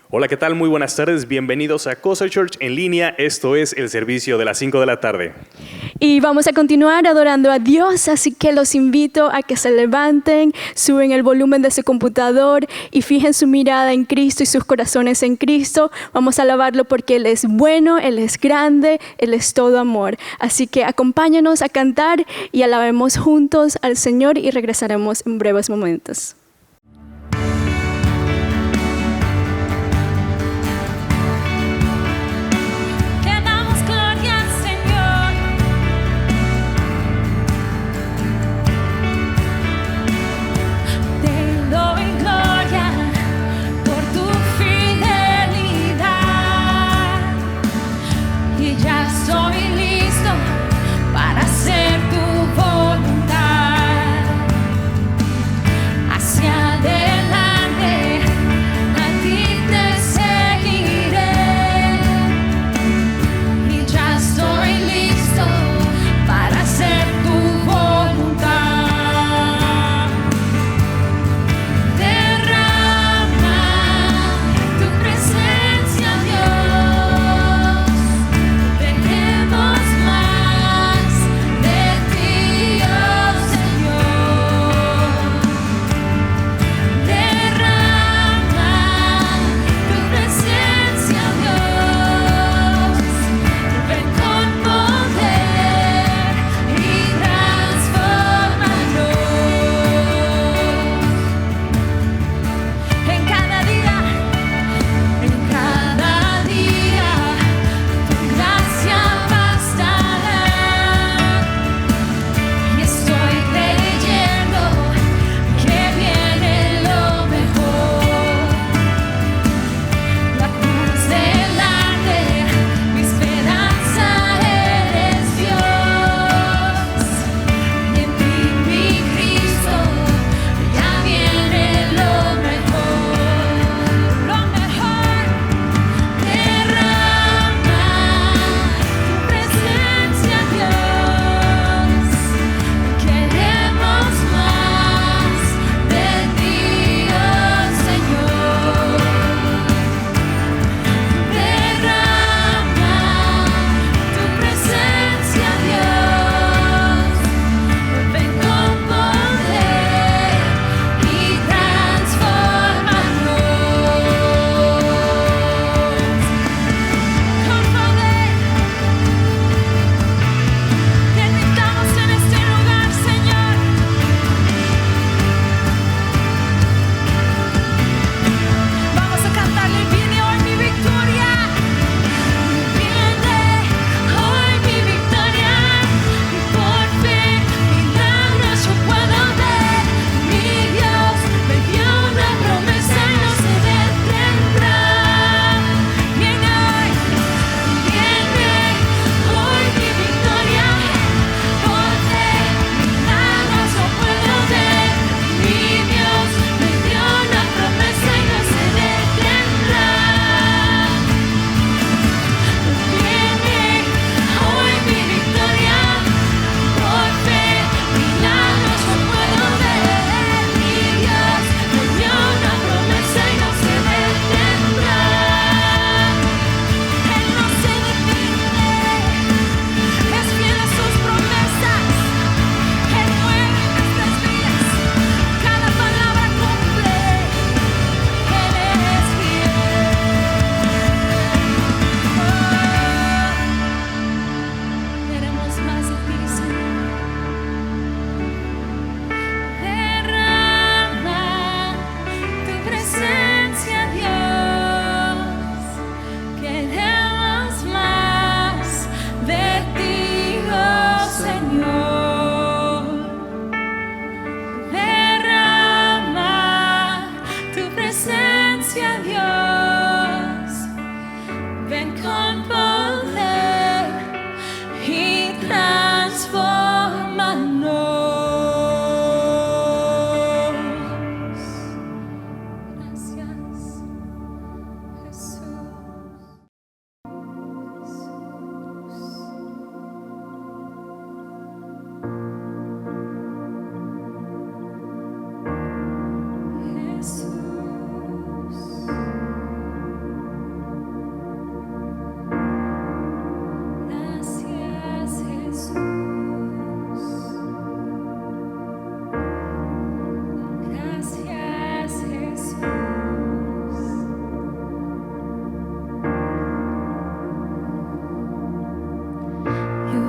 Hola, ¿qué tal? Muy buenas tardes. Bienvenidos a Cosa Church en línea. Esto es el servicio de las 5 de la tarde. Y vamos a continuar adorando a Dios, así que los invito a que se levanten, suben el volumen de su computador y fijen su mirada en Cristo y sus corazones en Cristo. Vamos a alabarlo porque Él es bueno, Él es grande, Él es todo amor. Así que acompáñanos a cantar y alabemos juntos al Señor y regresaremos en breves momentos. Hacia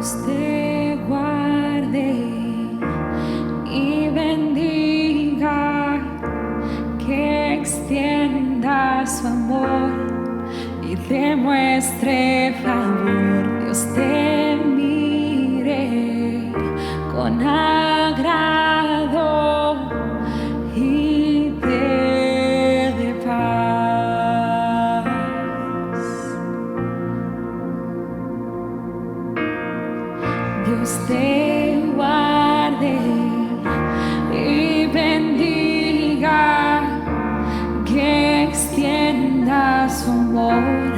Dios te guarde y bendiga, que extienda su amor y te muestre favor. Dios te mire con agrado y te dé paz. Dios te guarde y bendiga, que extienda su amor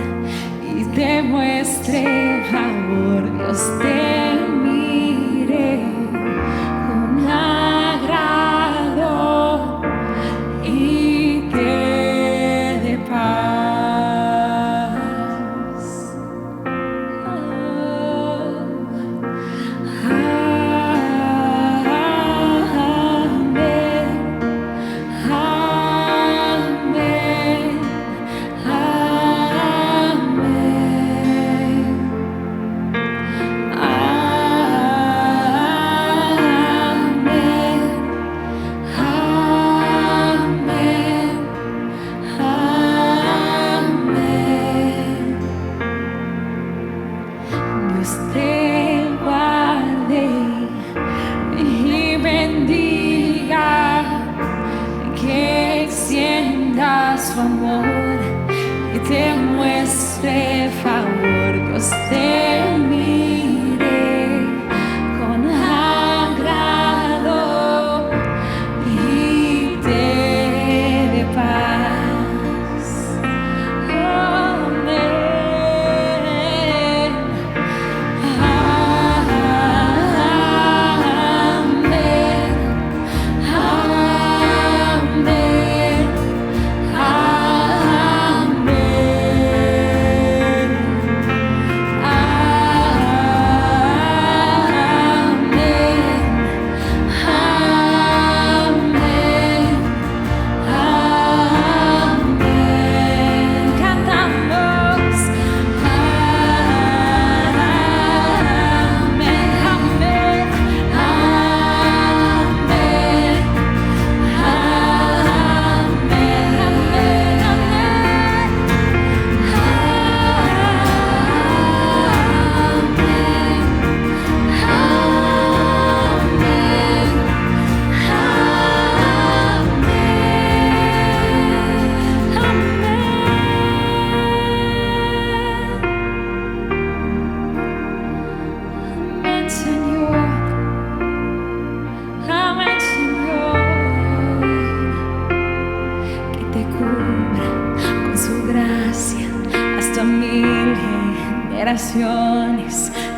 y te muestre favor. Dios te mire con agrado y te dé paz. Dios te guarde y bendiga, que extienda su amor y te muestre favor. Dios te mire con agrado y te dé paz. Amén.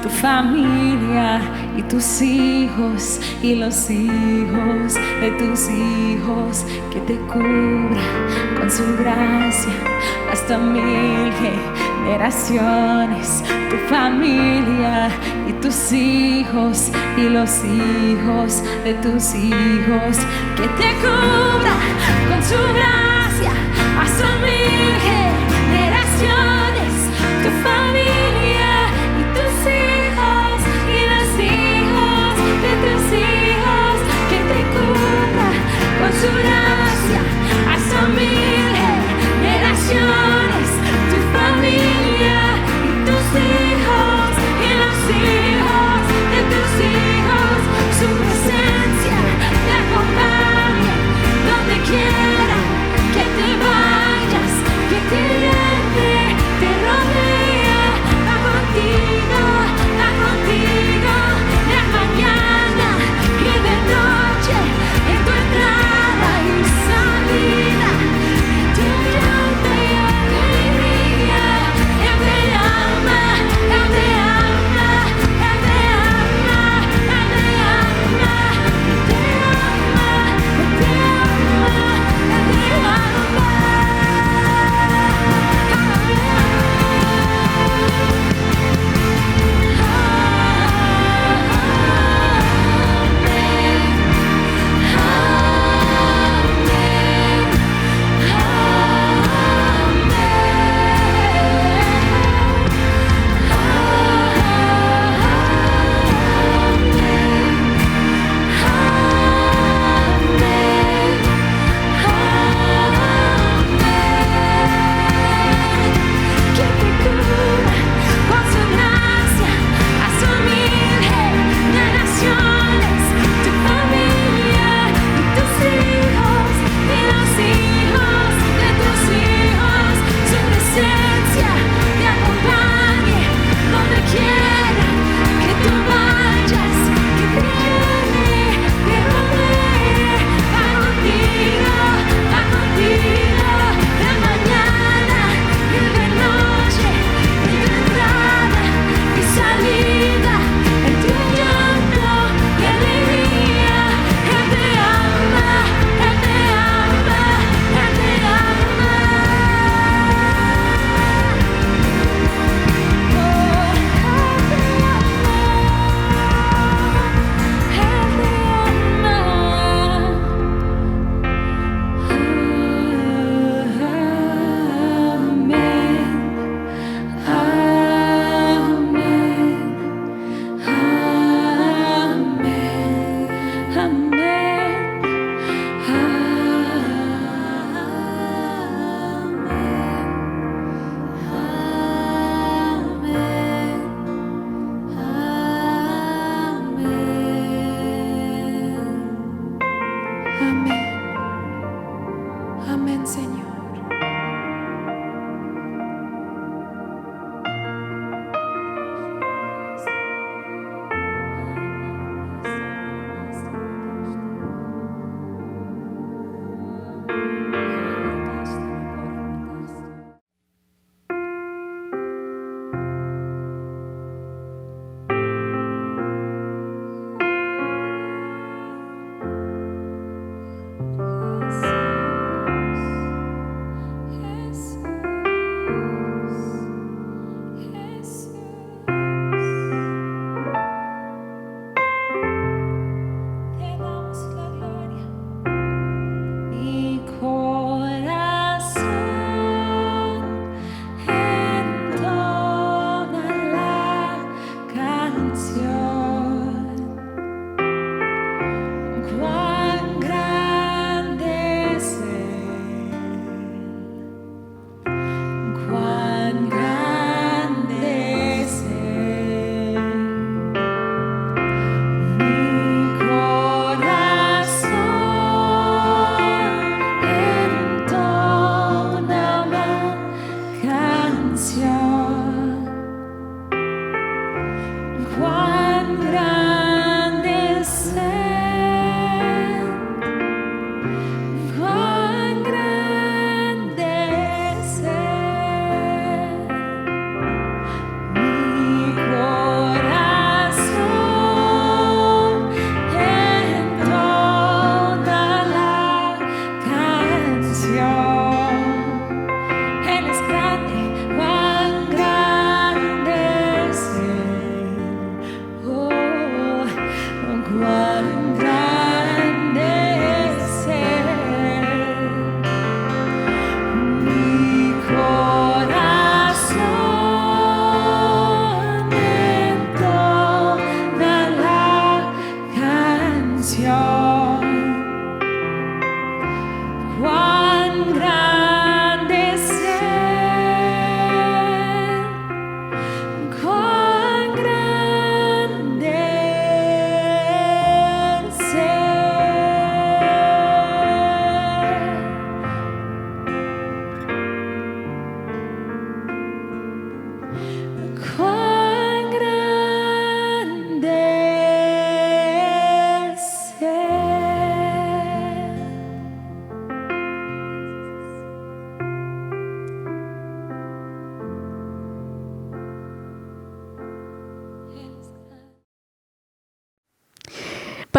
Tu familia y tus hijos y los hijos de tus hijos, que te cubra con su gracia hasta 1000 generaciones. Tu familia y tus hijos y los hijos de tus hijos, que te cubra con su gracia hasta 1000 generaciones. Tu familia y tus hijos y los hijos de tus hijos, que te cubra con su gracia hasta 1000 generaciones. Tu familia y tus hijos y los hijos de tus hijos, su presencia te acompañe donde quiera que te vayas.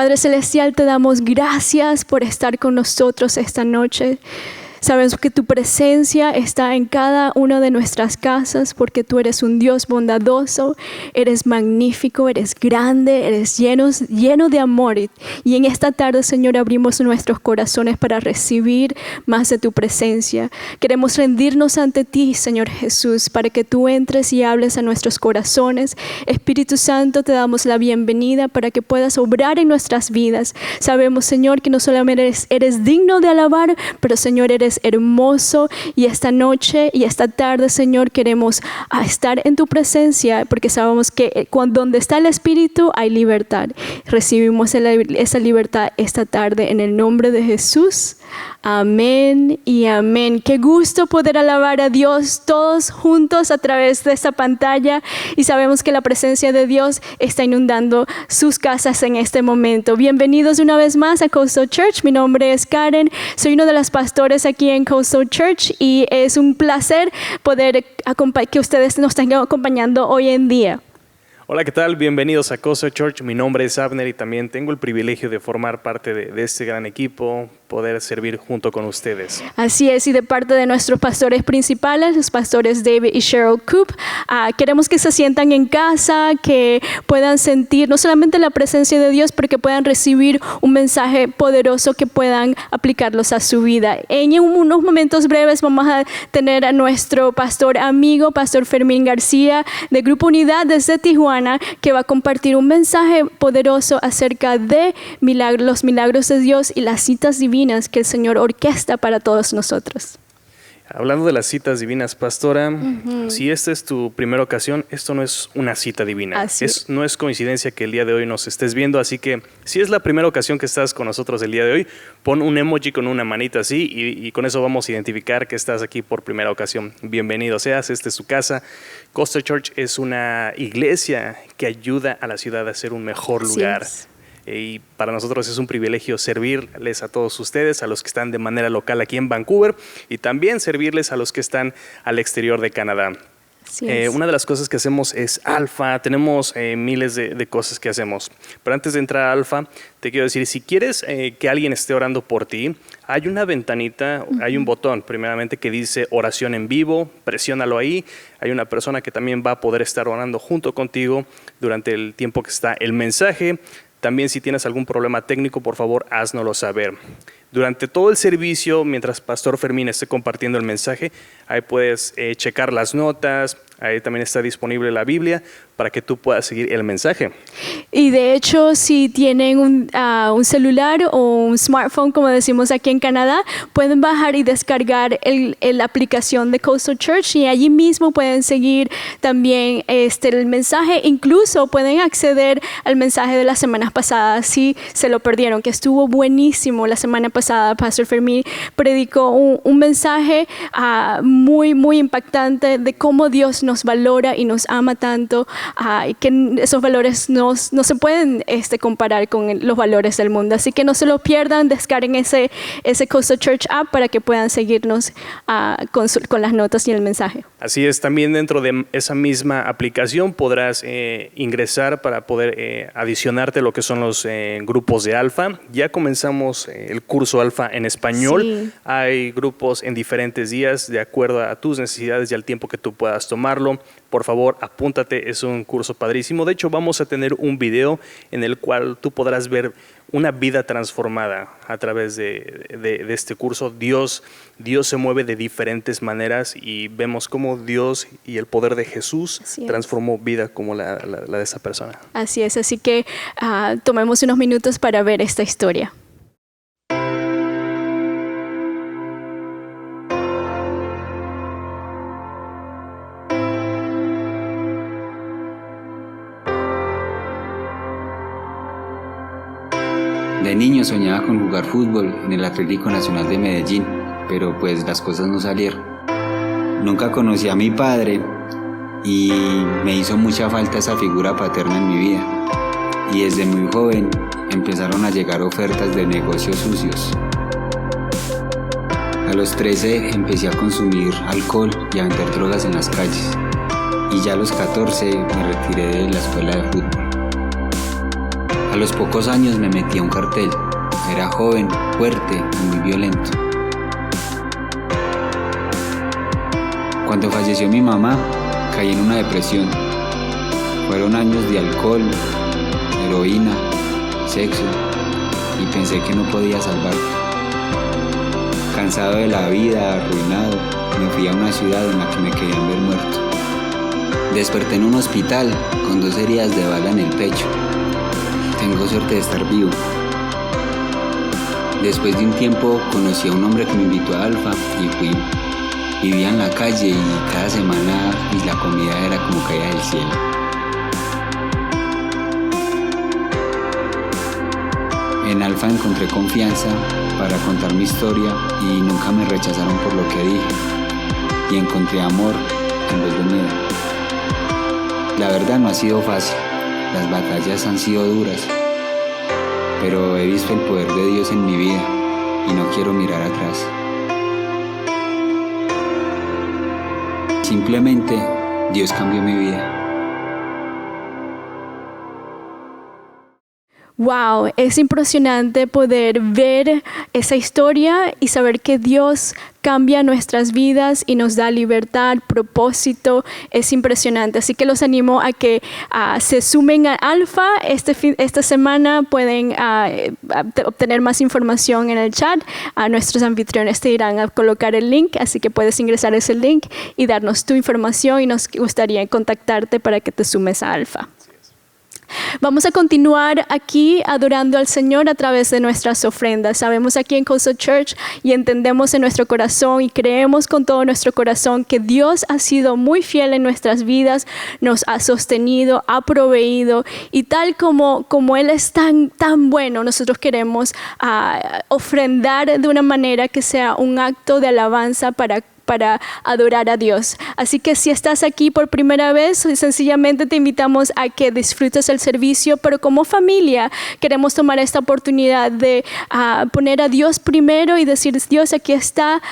Padre Celestial, te damos gracias por estar con nosotros esta noche. Sabemos que tu presencia está en cada una de nuestras casas porque tú eres un Dios bondadoso, eres magnífico, eres grande, eres lleno de amor. Y en esta tarde, Señor, abrimos nuestros corazones para recibir más de tu presencia. Queremos rendirnos ante ti, Señor Jesús, para que tú entres y hables a nuestros corazones. Espíritu Santo, te damos la bienvenida para que puedas obrar en nuestras vidas. Sabemos, Señor, que no solamente eres digno de alabar, pero, Señor, eres hermoso, y esta noche y esta tarde, Señor, queremos estar en tu presencia porque sabemos que donde está el Espíritu hay libertad. Recibimos esa libertad esta tarde en el nombre de Jesús. Amén y amén. Qué gusto poder alabar a Dios todos juntos a través de esta pantalla, y sabemos que la presencia de Dios está inundando sus casas en este momento. Bienvenidos una vez más a Coastal Church. Mi nombre es Karen, soy uno de los pastores aquí en Coastal Church, y es un placer poder que ustedes nos estén acompañando hoy en día. Hola, ¿qué tal? Bienvenidos a Coastal Church. Mi nombre es Abner y también tengo el privilegio de formar parte de este gran equipo, poder servir junto con ustedes. Así es, y de parte de nuestros pastores principales, los pastores David y Cheryl Coop, queremos que se sientan en casa, que puedan sentir no solamente la presencia de Dios, pero que puedan recibir un mensaje poderoso que puedan aplicarlos a su vida. En unos momentos breves vamos a tener a nuestro pastor amigo, Pastor Fermín García, de Grupo Unidad desde Tijuana, que va a compartir un mensaje poderoso acerca de los milagros de Dios y las citas divinas que el Señor orquesta para todos nosotros. Hablando de las citas divinas, pastora, si esta es tu primera ocasión, esto no es una cita divina. No es coincidencia que el día de hoy nos estés viendo, así que si es la primera ocasión que estás con nosotros el día de hoy, pon un emoji con una manita así y con eso vamos a identificar que estás aquí por primera ocasión. Bienvenido seas, esta es tu casa. Coastal Church es una iglesia que ayuda a la ciudad a ser un mejor lugar. Y para nosotros es un privilegio servirles a todos ustedes, a los que están de manera local aquí en Vancouver, y también servirles a los que están al exterior de Canadá. Una de las cosas que hacemos es Alfa. Tenemos miles de cosas que hacemos, pero antes de entrar a Alfa te quiero decir, si quieres que alguien esté orando por ti, hay una ventanita, hay un botón primeramente que dice oración en vivo, presiónalo ahí. Hay una persona que también va a poder estar orando junto contigo durante el tiempo que está el mensaje. También si tienes algún problema técnico, por favor, háznoslo saber. Durante todo el servicio, mientras Pastor Fermín esté compartiendo el mensaje, ahí puedes checar las notas, ahí también está disponible la Biblia para que tú puedas seguir el mensaje. Y de hecho, si tienen un celular o un smartphone, como decimos aquí en Canadá, pueden bajar y descargar la aplicación de Coastal Church, y allí mismo pueden seguir también el mensaje. Incluso pueden acceder al mensaje de las semanas pasadas si se lo perdieron, que estuvo buenísimo. La semana pasada Pastor Fermín predicó un mensaje muy, muy impactante de cómo Dios nos valora y nos ama tanto, y que esos valores no se pueden comparar con los valores del mundo. Así que no se lo pierdan, descarguen ese Coastal Church app para que puedan seguirnos con las notas y el mensaje. Así es, también dentro de esa misma aplicación podrás ingresar para poder adicionarte lo que son los grupos de Alfa. Ya comenzamos el curso Alfa en español. Sí. Hay grupos en diferentes días de acuerdo a tus necesidades y al tiempo que tú puedas tomarlo. Por favor, apúntate, es un curso padrísimo. De hecho, vamos a tener un video en el cual tú podrás ver una vida transformada a través de este curso. Dios se mueve de diferentes maneras y vemos cómo Dios y el poder de Jesús transformó vida como la de esa persona. Así es, así que tomemos unos minutos para ver esta historia. De niño soñaba con jugar fútbol en el Atlético Nacional de Medellín, pero pues las cosas no salieron. Nunca conocí a mi padre y me hizo mucha falta esa figura paterna en mi vida. Y desde muy joven empezaron a llegar ofertas de negocios sucios. A los 13 empecé a consumir alcohol y a vender drogas en las calles. Y ya a los 14 me retiré de la escuela de fútbol. A los pocos años me metí a un cartel. Era joven, fuerte y muy violento. Cuando falleció mi mamá, caí en una depresión. Fueron años de alcohol, heroína, sexo, y pensé que no podía salvarme. Cansado de la vida, arruinado, me fui a una ciudad en la que me querían ver muerto. Desperté en un hospital con 2 heridas de bala en el pecho. Tengo suerte de estar vivo. Después de un tiempo conocí a un hombre que me invitó a Alfa y fui. Vivía en la calle y cada semana la comida era como caída del cielo. En Alfa encontré confianza para contar mi historia y nunca me rechazaron por lo que dije. Y encontré amor en vez de miedo. La verdad no ha sido fácil, las batallas han sido duras, pero he visto el poder de Dios en mi vida y no quiero mirar atrás. Simplemente Dios cambió mi vida. Wow, es impresionante poder ver esa historia y saber que Dios cambia nuestras vidas y nos da libertad, propósito. Es impresionante. Así que los animo a que se sumen a Alfa. Esta semana pueden obtener más información en el chat. Nuestros anfitriones te irán a colocar el link, así que puedes ingresar ese link y darnos tu información y nos gustaría contactarte para que te sumes a Alfa. Vamos a continuar aquí adorando al Señor a través de nuestras ofrendas. Sabemos aquí en Coastal Church y entendemos en nuestro corazón y creemos con todo nuestro corazón que Dios ha sido muy fiel en nuestras vidas, nos ha sostenido, ha proveído y tal como Él es tan bueno, nosotros queremos ofrendar de una manera que sea un acto de alabanza para adorar a Dios. Así que si estás aquí por primera vez, sencillamente te invitamos a que disfrutes el servicio, pero como familia queremos tomar esta oportunidad de poner a Dios primero y decir: Dios, aquí está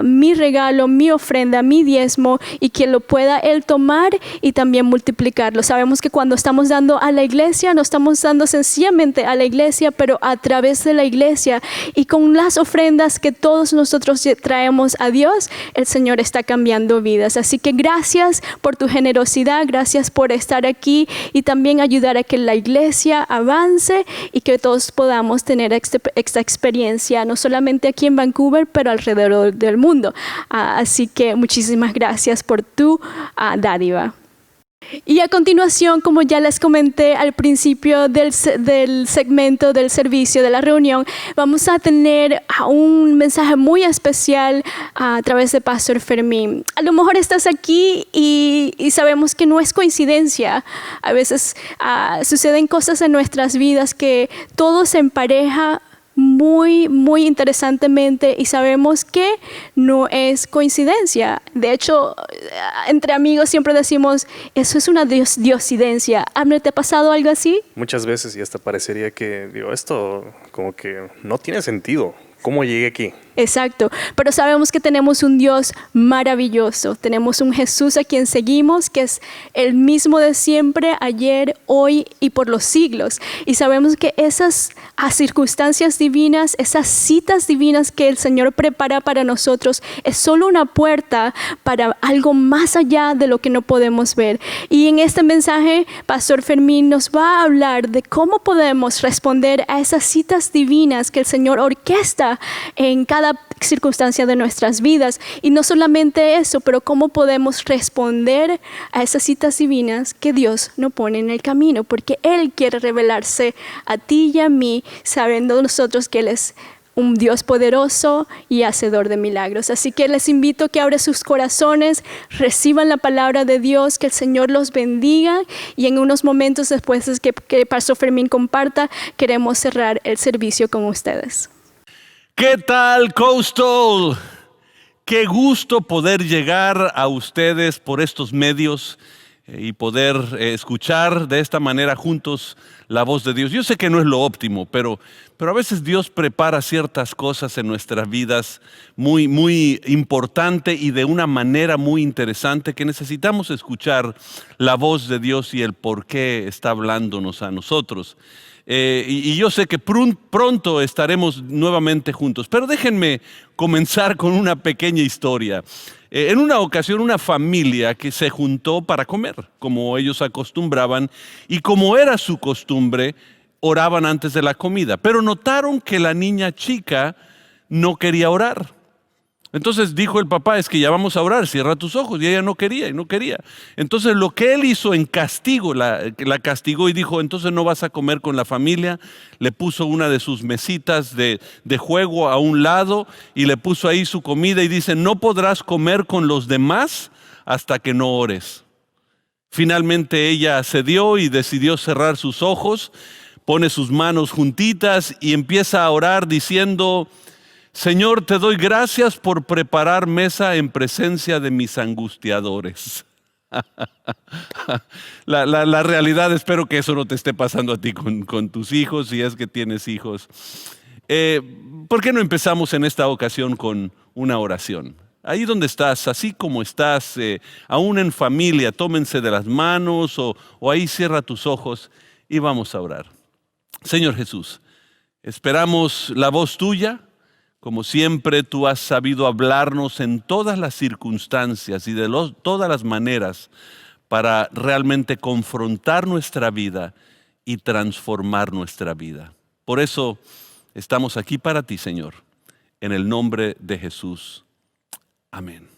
mi regalo, mi ofrenda, mi diezmo, y que lo pueda Él tomar y también multiplicarlo. Sabemos que cuando estamos dando a la iglesia, no estamos dando sencillamente a la iglesia, pero a través de la iglesia y con las ofrendas que todos nosotros traemos a Dios, el Señor está cambiando vidas. Así que gracias por tu generosidad, gracias por estar aquí y también ayudar a que la iglesia avance y que todos podamos tener esta experiencia, no solamente aquí en Vancouver, pero alrededor del mundo. Así que muchísimas gracias por tu dádiva. Y a continuación, como ya les comenté al principio del segmento del servicio de la reunión, vamos a tener un mensaje muy especial a través de Pastor Fermín. A lo mejor estás aquí y sabemos que no es coincidencia. A veces suceden cosas en nuestras vidas que todo se empareja muy interesantemente y sabemos que no es coincidencia. De hecho, entre amigos siempre decimos, eso es una diosidencia. ¿Amner, te ha pasado algo así? Muchas veces, y hasta parecería que, esto como que no tiene sentido. ¿Cómo llegué aquí? Exacto, pero sabemos que tenemos un Dios maravilloso, tenemos un Jesús a quien seguimos, que es el mismo de siempre, ayer, hoy y por los siglos. Y sabemos que esas circunstancias divinas, esas citas divinas que el Señor prepara para nosotros, es solo una puerta para algo más allá de lo que no podemos ver. Y en este mensaje, Pastor Fermín nos va a hablar de cómo podemos responder a esas citas divinas que el Señor orquesta en cada circunstancia de nuestras vidas. Y no solamente eso, pero cómo podemos responder a esas citas divinas que Dios nos pone en el camino, porque Él quiere revelarse a ti y a mí, sabiendo nosotros que Él es un Dios poderoso y hacedor de milagros. Así que les invito a que abran sus corazones, reciban la palabra de Dios, que el Señor los bendiga, y en unos momentos después de que Pastor Fermín comparta, queremos cerrar el servicio con ustedes. ¿Qué tal, Coastal? Qué gusto poder llegar a ustedes por estos medios y poder escuchar de esta manera juntos la voz de Dios. Yo sé que no es lo óptimo, pero a veces Dios prepara ciertas cosas en nuestras vidas muy importante y de una manera muy interesante, que necesitamos escuchar la voz de Dios y el por qué está hablándonos a nosotros. y yo sé que pronto estaremos nuevamente juntos. Pero déjenme comenzar con una pequeña historia. En una ocasión, una familia que se juntó para comer, como ellos acostumbraban, y como era su costumbre, oraban antes de la comida. Pero notaron que la niña chica no quería orar. Entonces dijo el papá, es que ya vamos a orar, cierra tus ojos. Y ella no quería y no quería. Entonces lo que él hizo en castigo, la castigó y dijo, entonces no vas a comer con la familia. Le puso una de sus mesitas de juego a un lado y le puso ahí su comida y dice, no podrás comer con los demás hasta que no ores. Finalmente ella cedió y decidió cerrar sus ojos, pone sus manos juntitas y empieza a orar diciendo, Señor, te doy gracias por preparar mesa en presencia de mis angustiadores. La realidad, espero que eso no te esté pasando a ti con tus hijos, si es que tienes hijos. ¿Por qué no empezamos en esta ocasión con una oración? Ahí donde estás, así como estás, aún en familia, tómense de las manos o ahí cierra tus ojos y vamos a orar. Señor Jesús, esperamos la voz tuya. Como siempre, tú has sabido hablarnos en todas las circunstancias y de todas las maneras para realmente confrontar nuestra vida y transformar nuestra vida. Por eso estamos aquí para ti, Señor, en el nombre de Jesús. Amén.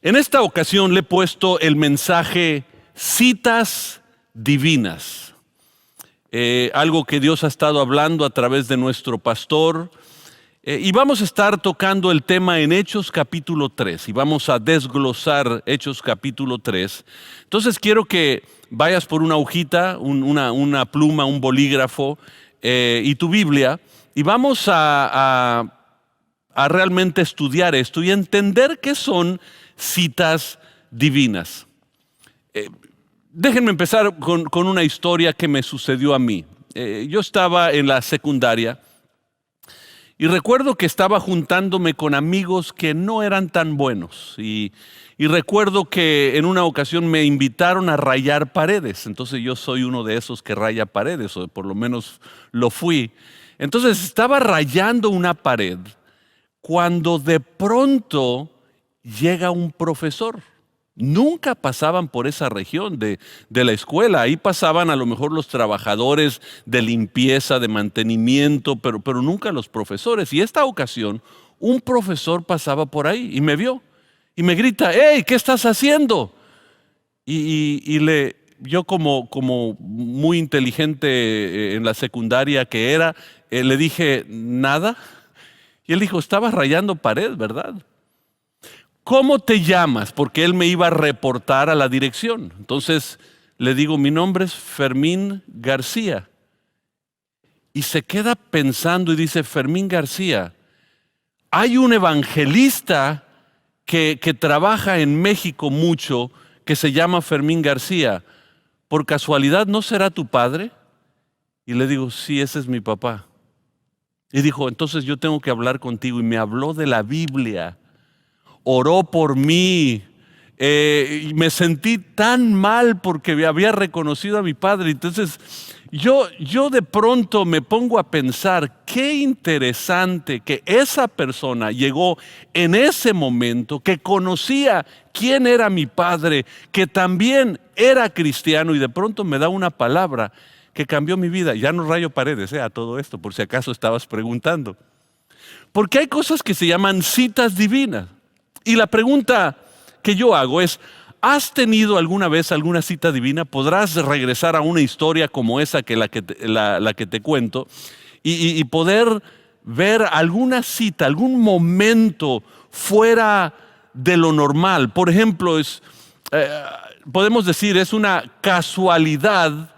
En esta ocasión le he puesto el mensaje citas divinas. Algo que Dios ha estado hablando a través de nuestro pastor. Y vamos a estar tocando el tema en Hechos capítulo 3 y vamos a desglosar Hechos capítulo 3. Entonces quiero que vayas por una hojita, una pluma, un bolígrafo y tu Biblia y vamos a realmente estudiar esto y entender qué son citas divinas. Déjenme empezar con una historia que me sucedió a mí. Yo estaba en la secundaria. Y recuerdo que estaba juntándome con amigos que no eran tan buenos. Y recuerdo que en una ocasión me invitaron a rayar paredes. Entonces yo soy uno de esos que raya paredes, o por lo menos lo fui. Entonces estaba rayando una pared cuando de pronto llega un profesor. Nunca pasaban por esa región de la escuela. Ahí pasaban a lo mejor los trabajadores de limpieza, de mantenimiento, pero nunca los profesores. Y esta ocasión, un profesor pasaba por ahí y me vio. Y me grita, ¡hey! ¿Qué estás haciendo? Yo como muy inteligente en la secundaria que era, le dije, nada. Y él dijo, estabas rayando pared, ¿verdad? ¿Cómo te llamas? Porque él me iba a reportar a la dirección. Entonces le digo, mi nombre es Fermín García. Y se queda pensando y dice, Fermín García, hay un evangelista que trabaja en México mucho que se llama Fermín García. ¿Por casualidad no será tu padre? Y le digo, sí, ese es mi papá. Y dijo, entonces yo tengo que hablar contigo. Y me habló de la Biblia. Oró por mí, y me sentí tan mal porque había reconocido a mi padre. Entonces yo de pronto me pongo a pensar, qué interesante que esa persona llegó en ese momento, que conocía quién era mi padre, que también era cristiano y de pronto me da una palabra que cambió mi vida. Ya no rayo paredes a todo esto, por si acaso estabas preguntando. Porque hay cosas que se llaman citas divinas. Y la pregunta que yo hago es, ¿has tenido alguna vez alguna cita divina? ¿Podrás regresar a una historia como esa que la que te cuento y poder ver alguna cita, algún momento fuera de lo normal? Por ejemplo, podemos decir es una casualidad,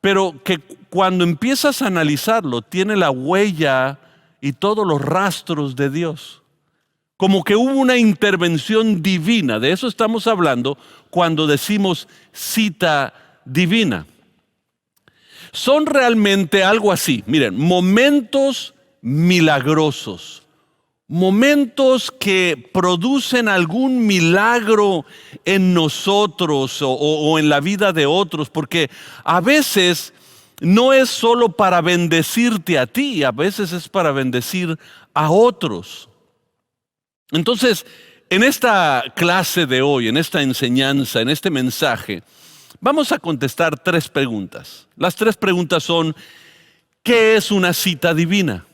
pero que cuando empiezas a analizarlo tiene la huella y todos los rastros de Dios. Como que hubo una intervención divina. De eso estamos hablando cuando decimos cita divina. Son realmente algo así. Miren, momentos milagrosos. Momentos que producen algún milagro en nosotros o en la vida de otros. Porque a veces no es solo para bendecirte a ti, a veces es para bendecir a otros. Entonces, en esta clase de hoy, en esta enseñanza, en este mensaje, vamos a contestar 3 preguntas. Las 3 preguntas son: ¿qué es una cita divina?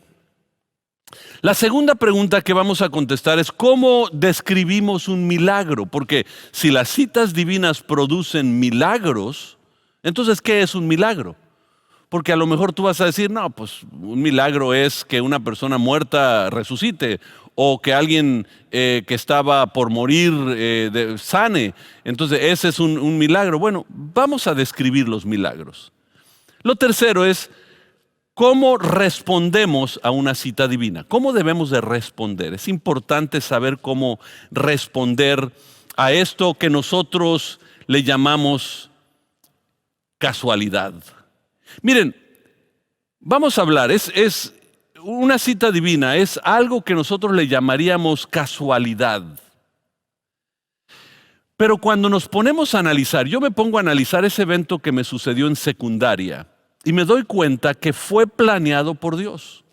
La segunda pregunta que vamos a contestar es: ¿cómo describimos un milagro? Porque si las citas divinas producen milagros, entonces, ¿qué es un milagro? Porque a lo mejor tú vas a decir, no, pues un milagro es que una persona muerta resucite, o que alguien que estaba por morir sane. Entonces ese es un milagro. Bueno, vamos a describir los milagros. Lo tercero es: ¿cómo respondemos a una cita divina? ¿Cómo debemos de responder? Es importante saber cómo responder a esto que nosotros le llamamos casualidad. Miren, vamos a hablar, es una cita divina, es algo que nosotros le llamaríamos casualidad. Pero cuando nos ponemos a analizar, yo me pongo a analizar ese evento que me sucedió en secundaria y me doy cuenta que fue planeado por Dios.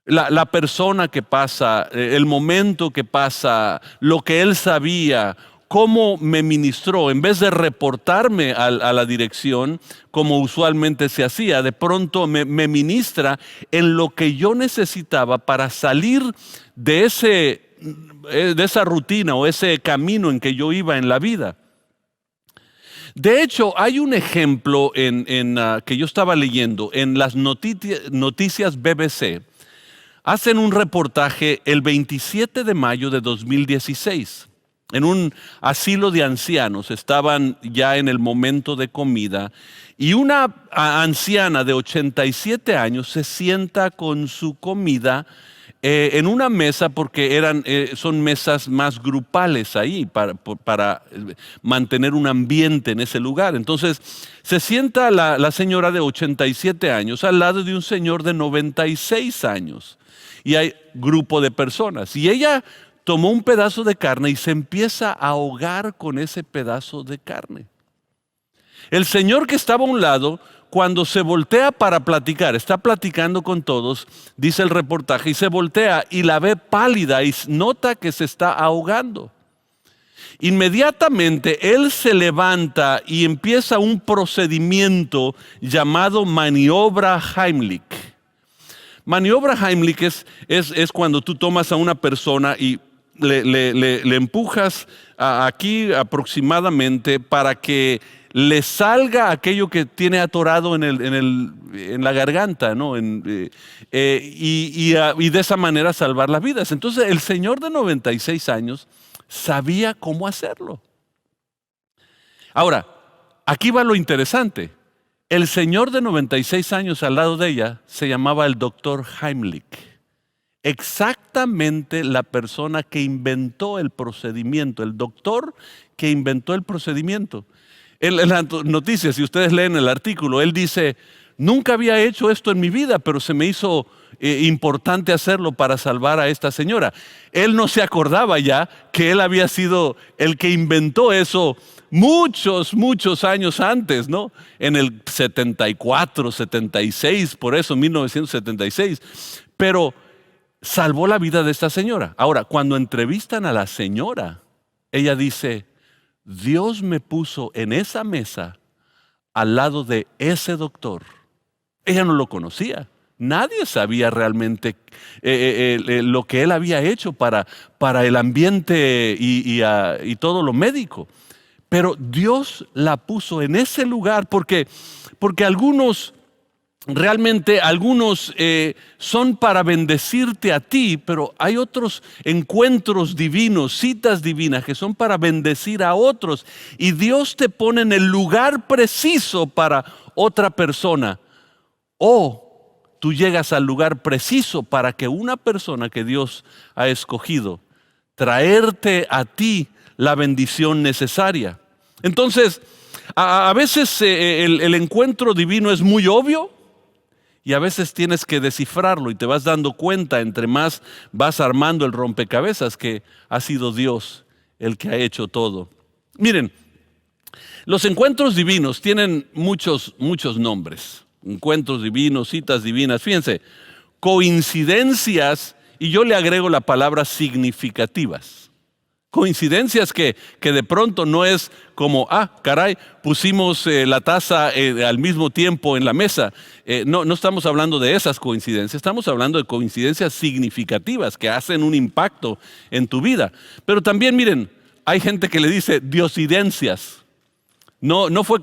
La persona que pasa, el momento que pasa, lo que Él sabía, cómo me ministró, en vez de reportarme a la dirección, como usualmente se hacía, de pronto me ministra en lo que yo necesitaba para salir de esa rutina o ese camino en que yo iba en la vida. De hecho, hay un ejemplo que yo estaba leyendo en las noticias BBC. Hacen un reportaje el 27 de mayo de 2016. En un asilo de ancianos, estaban ya en el momento de comida y una anciana de 87 años se sienta con su comida en una mesa, porque son mesas más grupales ahí para mantener un ambiente en ese lugar. Entonces se sienta la señora de 87 años al lado de un señor de 96 años y hay grupo de personas y ella tomó un pedazo de carne y se empieza a ahogar con ese pedazo de carne. El señor que estaba a un lado, cuando se voltea para platicar, está platicando con todos, dice el reportaje, y se voltea y la ve pálida y nota que se está ahogando. Inmediatamente él se levanta y empieza un procedimiento llamado maniobra Heimlich. Maniobra Heimlich es cuando tú tomas a una persona y le empujas aquí aproximadamente para que le salga aquello que tiene atorado en la garganta, ¿no? Y de esa manera salvar las vidas. Entonces el señor de 96 años sabía cómo hacerlo. Ahora, aquí va lo interesante. El señor de 96 años al lado de ella se llamaba el doctor Heimlich. Exactamente la persona que inventó el procedimiento, el doctor que inventó el procedimiento. En las noticias, si ustedes leen el artículo, él dice: nunca había hecho esto en mi vida, pero se me hizo importante hacerlo para salvar a esta señora. Él no se acordaba ya que él había sido el que inventó eso muchos años antes, ¿no? En el 74, 76, por eso 1976. Pero salvó la vida de esta señora. Ahora, cuando entrevistan a la señora, ella dice: Dios me puso en esa mesa al lado de ese doctor. Ella no lo conocía. Nadie sabía realmente lo que él había hecho para el ambiente y todo lo médico. Pero Dios la puso en ese lugar porque algunos son para bendecirte a ti, pero hay otros encuentros divinos, citas divinas que son para bendecir a otros. Y Dios te pone en el lugar preciso para otra persona. O tú llegas al lugar preciso para que una persona que Dios ha escogido, traerte a ti la bendición necesaria. Entonces, a veces el encuentro divino es muy obvio, y a veces tienes que descifrarlo y te vas dando cuenta, entre más vas armando el rompecabezas, que ha sido Dios el que ha hecho todo. Miren, los encuentros divinos tienen muchos nombres. encuentros divinos, citas divinas. Fíjense, coincidencias, y yo le agrego la palabra significativas. Coincidencias que de pronto no es como, caray, pusimos la taza al mismo tiempo en la mesa. No estamos hablando de esas coincidencias, estamos hablando de coincidencias significativas que hacen un impacto en tu vida. Pero también, miren, hay gente que le dice diosidencias. No fue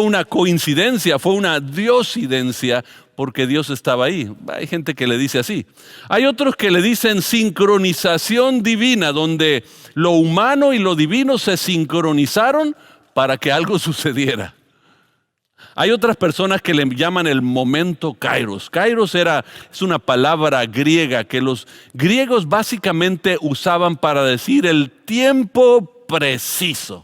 una coincidencia, fue una diosidencia, porque Dios estaba ahí. Hay gente que le dice así. Hay otros que le dicen sincronización divina, donde lo humano y lo divino se sincronizaron para que algo sucediera. Hay otras personas que le llaman el momento kairos. Kairos es una palabra griega que los griegos básicamente usaban para decir el tiempo preciso.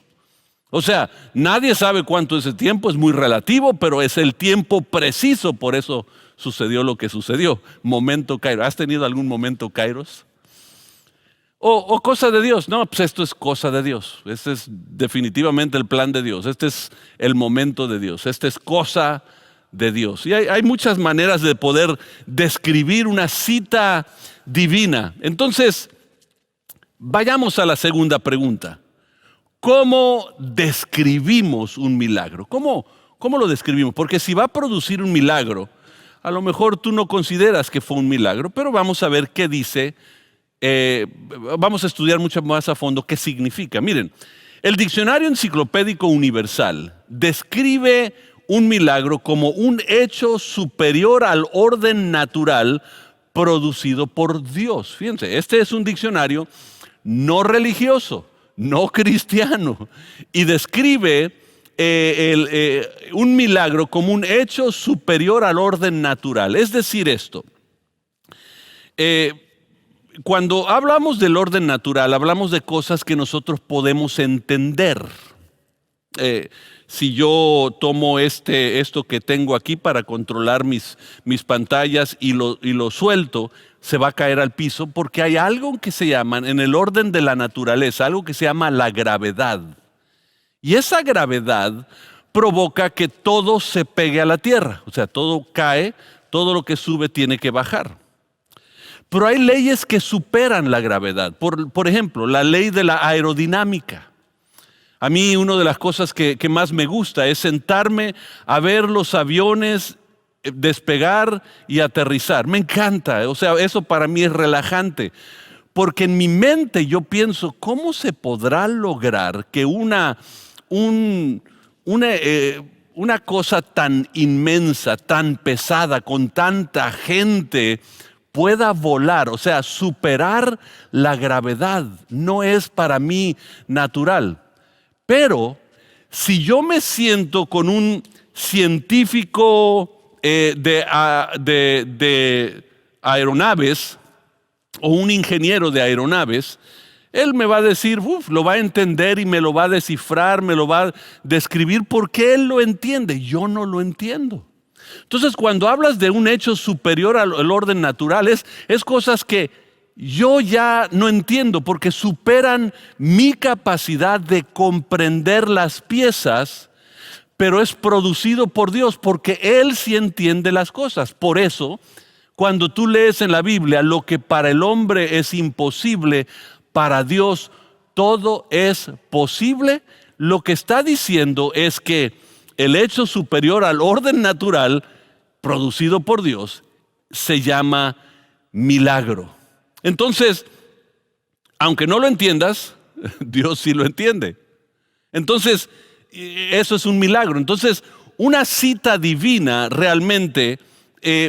O sea, nadie sabe cuánto es el tiempo, es muy relativo, pero es el tiempo preciso, por eso sucedió lo que sucedió. Momento kairos. ¿Has tenido algún momento kairos? O cosa de Dios. No, pues esto es cosa de Dios. Este es definitivamente el plan de Dios. Este es el momento de Dios. Este es cosa de Dios. Y hay muchas maneras de poder describir una cita divina. Entonces, vayamos a la segunda pregunta. ¿Cómo describimos un milagro? ¿Cómo lo describimos? Porque si va a producir un milagro, a lo mejor tú no consideras que fue un milagro, pero vamos a ver qué dice, vamos a estudiar mucho más a fondo qué significa. Miren, el Diccionario Enciclopédico Universal describe un milagro como un hecho superior al orden natural producido por Dios. Fíjense, este es un diccionario no religioso, no cristiano, y describe un milagro como un hecho superior al orden natural. Es decir, esto, cuando hablamos del orden natural, hablamos de cosas que nosotros podemos entender. Si yo tomo esto que tengo aquí para controlar mis pantallas y lo suelto, se va a caer al piso porque hay algo que se llama, en el orden de la naturaleza, algo que se llama la gravedad. Y esa gravedad provoca que todo se pegue a la tierra. O sea, todo cae, todo lo que sube tiene que bajar. Pero hay leyes que superan la gravedad. Por ejemplo, la ley de la aerodinámica. A mí una de las cosas que más me gusta es sentarme a ver los aviones despegar y aterrizar. Me encanta, o sea, eso para mí es relajante, porque en mi mente yo pienso, ¿cómo se podrá lograr que una cosa tan inmensa, tan pesada, con tanta gente, pueda volar? O sea, superar la gravedad no es para mí natural. Pero si yo me siento con un científico de aeronaves o un ingeniero de aeronaves, él me va a decir, lo va a entender y me lo va a descifrar, me lo va a describir porque él lo entiende. Yo no lo entiendo. Entonces, cuando hablas de un hecho superior al orden natural, es cosas que yo ya no entiendo porque superan mi capacidad de comprender las piezas, pero es producido por Dios porque Él sí entiende las cosas. Por eso, cuando tú lees en la Biblia, lo que para el hombre es imposible, para Dios todo es posible, lo que está diciendo es que el hecho superior al orden natural, producido por Dios, se llama milagro. Entonces, aunque no lo entiendas, Dios sí lo entiende. Entonces, eso es un milagro. Entonces, una cita divina realmente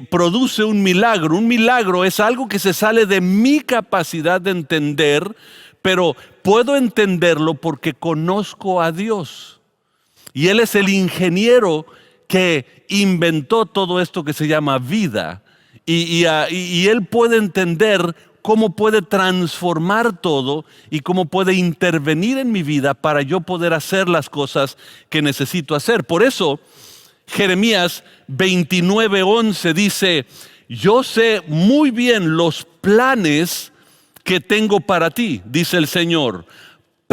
produce un milagro. Un milagro es algo que se sale de mi capacidad de entender, pero puedo entenderlo porque conozco a Dios. Y Él es el ingeniero que inventó todo esto que se llama vida. Y Él puede entender cómo puede transformar todo y cómo puede intervenir en mi vida para yo poder hacer las cosas que necesito hacer. Por eso, Jeremías 29:11 dice, yo sé muy bien los planes que tengo para ti, dice el Señor,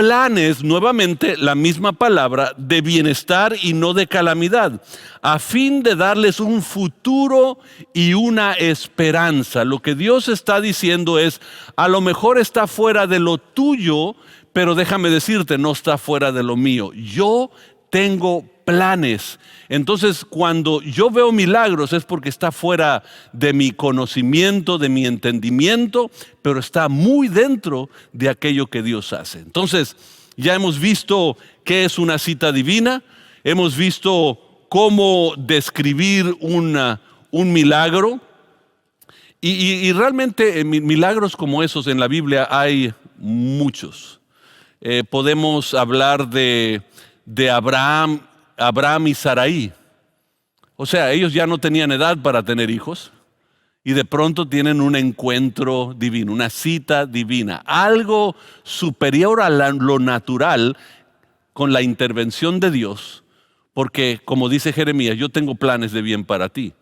planes, nuevamente la misma palabra, de bienestar y no de calamidad, a fin de darles un futuro y una esperanza. Lo que Dios está diciendo es, a lo mejor está fuera de lo tuyo, pero déjame decirte, no está fuera de lo mío. Yo tengo planes. Entonces, cuando yo veo milagros es porque está fuera de mi conocimiento, de mi entendimiento, pero está muy dentro de aquello que Dios hace. Entonces, ya hemos visto qué es una cita divina, hemos visto cómo describir un milagro, y realmente milagros como esos en la Biblia hay muchos. Podemos hablar de Abraham y Sarai. O sea, ellos ya no tenían edad para tener hijos y de pronto tienen un encuentro divino, una cita divina, algo superior a lo natural con la intervención de Dios, porque como dice Jeremías, yo tengo planes de bien para ti.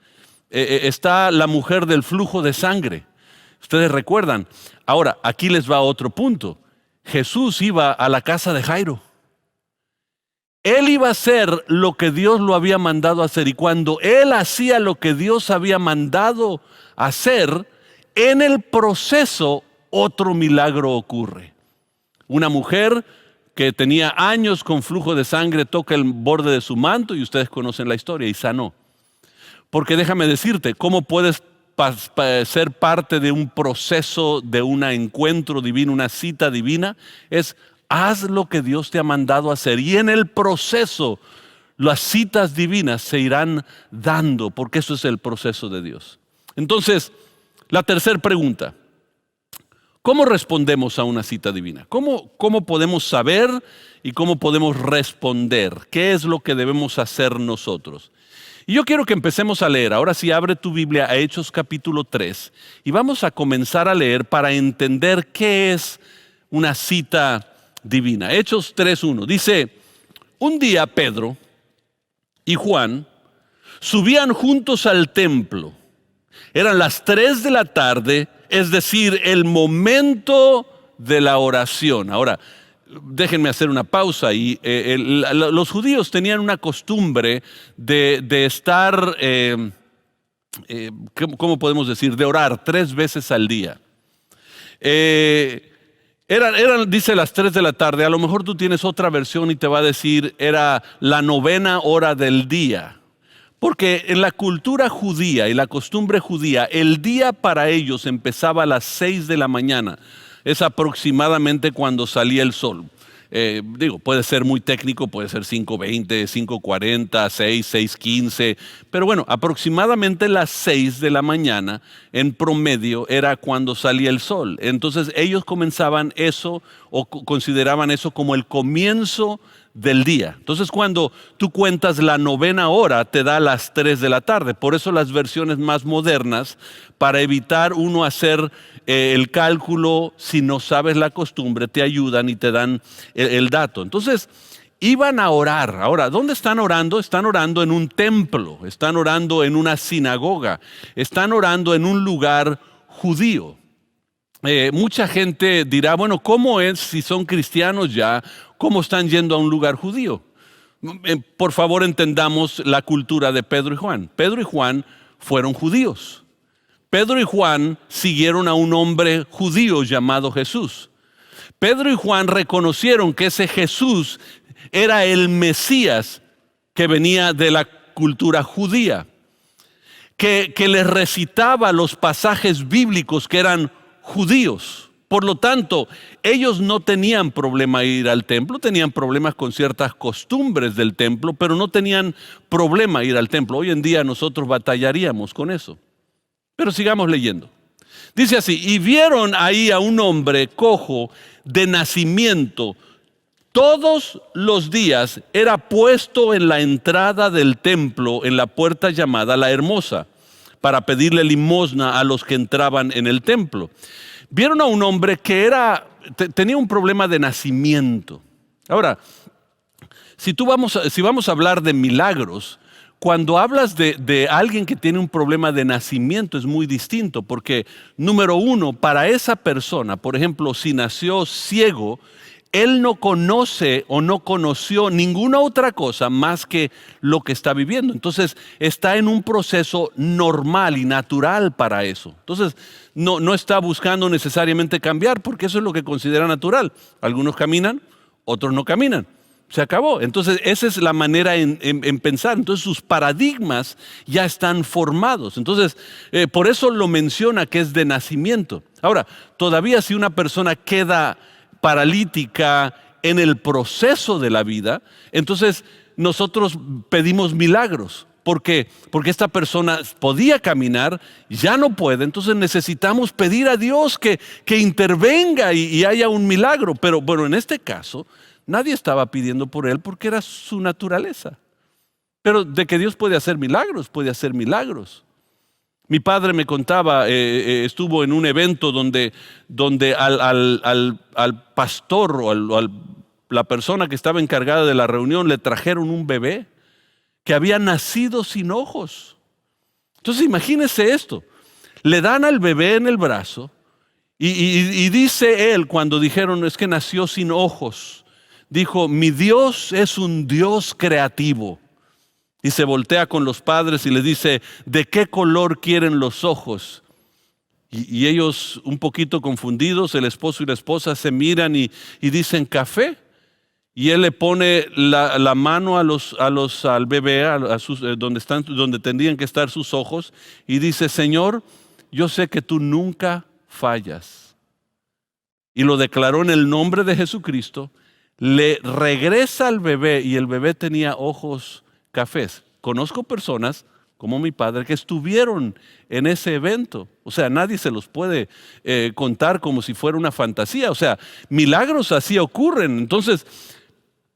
Está la mujer del flujo de sangre. Ustedes recuerdan. Ahora, aquí les va otro punto. Jesús iba a la casa de Jairo. Él iba a hacer lo que Dios lo había mandado hacer, y cuando él hacía lo que Dios había mandado hacer, en el proceso otro milagro ocurre. Una mujer que tenía años con flujo de sangre toca el borde de su manto, y ustedes conocen la historia, y sanó. Porque déjame decirte, ¿cómo puedes ser parte de un proceso, de un encuentro divino, una cita divina? Es haz lo que Dios te ha mandado hacer, y en el proceso las citas divinas se irán dando, porque eso es el proceso de Dios. Entonces, la tercera pregunta: ¿cómo respondemos a una cita divina? ¿Cómo podemos saber y cómo podemos responder? ¿Qué es lo que debemos hacer nosotros? Y yo quiero que empecemos a leer. Ahora sí, abre tu Biblia a Hechos capítulo 3 y vamos a comenzar a leer para entender qué es una cita divina. Hechos 3:1 dice: un día Pedro y Juan subían juntos al templo. Eran las 3 de la tarde, es decir, el momento de la oración. Ahora, déjenme hacer una pausa. Los judíos tenían una costumbre de estar, ¿cómo podemos decir? De orar 3 veces al día. Dice las 3 de la tarde, a lo mejor tú tienes otra versión y te va a decir, era la 9ª hora del día. Porque en la cultura judía y la costumbre judía, el día para ellos empezaba a las 6 de la mañana. Es aproximadamente cuando salía el sol. Puede ser muy técnico, puede ser 5:20, 5:40, 6:15, pero bueno, aproximadamente las 6 de la mañana en promedio era cuando salía el sol. Entonces ellos comenzaban eso o consideraban eso como el comienzo del día. Entonces cuando tú cuentas la 9ª hora te da las 3 de la tarde. Por eso las versiones más modernas, para evitar uno hacer el cálculo, si no sabes la costumbre, te ayudan y te dan el dato. Entonces iban a orar. Ahora, ¿dónde están orando? Están orando en un templo, están orando en una sinagoga, están orando en un lugar judío. Mucha gente dirá, bueno, ¿cómo es si son cristianos ya? ¿Cómo están yendo a un lugar judío? Por favor, entendamos la cultura de Pedro y Juan. Pedro y Juan fueron judíos. Pedro y Juan siguieron a un hombre judío llamado Jesús. Pedro y Juan reconocieron que ese Jesús era el Mesías que venía de la cultura judía, que les recitaba los pasajes bíblicos que eran judíos. Por lo tanto, ellos no tenían problema ir al templo, tenían problemas con ciertas costumbres del templo, pero no tenían problema ir al templo. Hoy en día nosotros batallaríamos con eso. Pero sigamos leyendo. Dice así: y vieron ahí a un hombre cojo de nacimiento. Todos los días era puesto en la entrada del templo, en la puerta llamada La Hermosa, para pedirle limosna a los que entraban en el templo. Vieron a un hombre que tenía un problema de nacimiento. Ahora, si vamos a hablar de milagros, cuando hablas de alguien que tiene un problema de nacimiento es muy distinto, porque número uno, para esa persona, por ejemplo, si nació ciego, él no conoce o no conoció ninguna otra cosa más que lo que está viviendo. Entonces está en un proceso normal y natural para eso. Entonces no está buscando necesariamente cambiar, porque eso es lo que considera natural. Algunos caminan, otros no caminan. Se acabó. Entonces esa es la manera en pensar. Entonces sus paradigmas ya están formados. Entonces por eso lo menciona que es de nacimiento. Ahora, todavía si una persona queda paralítica en el proceso de la vida, entonces nosotros pedimos milagros. ¿Por qué? Porque esta persona podía caminar, ya no puede, entonces necesitamos pedir a Dios que intervenga y haya un milagro. Pero bueno, en este caso, nadie estaba pidiendo por él porque era su naturaleza. Pero de que Dios puede hacer milagros, puede hacer milagros. Mi padre me contaba, estuvo en un evento donde al pastor o la persona que estaba encargada de la reunión le trajeron un bebé que había nacido sin ojos. Entonces imagínese esto, le dan al bebé en el brazo y dice él, cuando dijeron es que nació sin ojos, dijo, mi Dios es un Dios creativo. Y se voltea con los padres y les dice, ¿de qué color quieren los ojos? Y ellos, un poquito confundidos, el esposo y la esposa se miran y dicen, café. Y él le pone la mano al bebé, donde tendrían que estar sus ojos, y dice, Señor, yo sé que tú nunca fallas. Y lo declaró en el nombre de Jesucristo, le regresa al bebé y el bebé tenía ojos cafés. Conozco personas como mi padre que estuvieron en ese evento. O sea, nadie se los puede contar como si fuera una fantasía. O sea, milagros así ocurren. Entonces,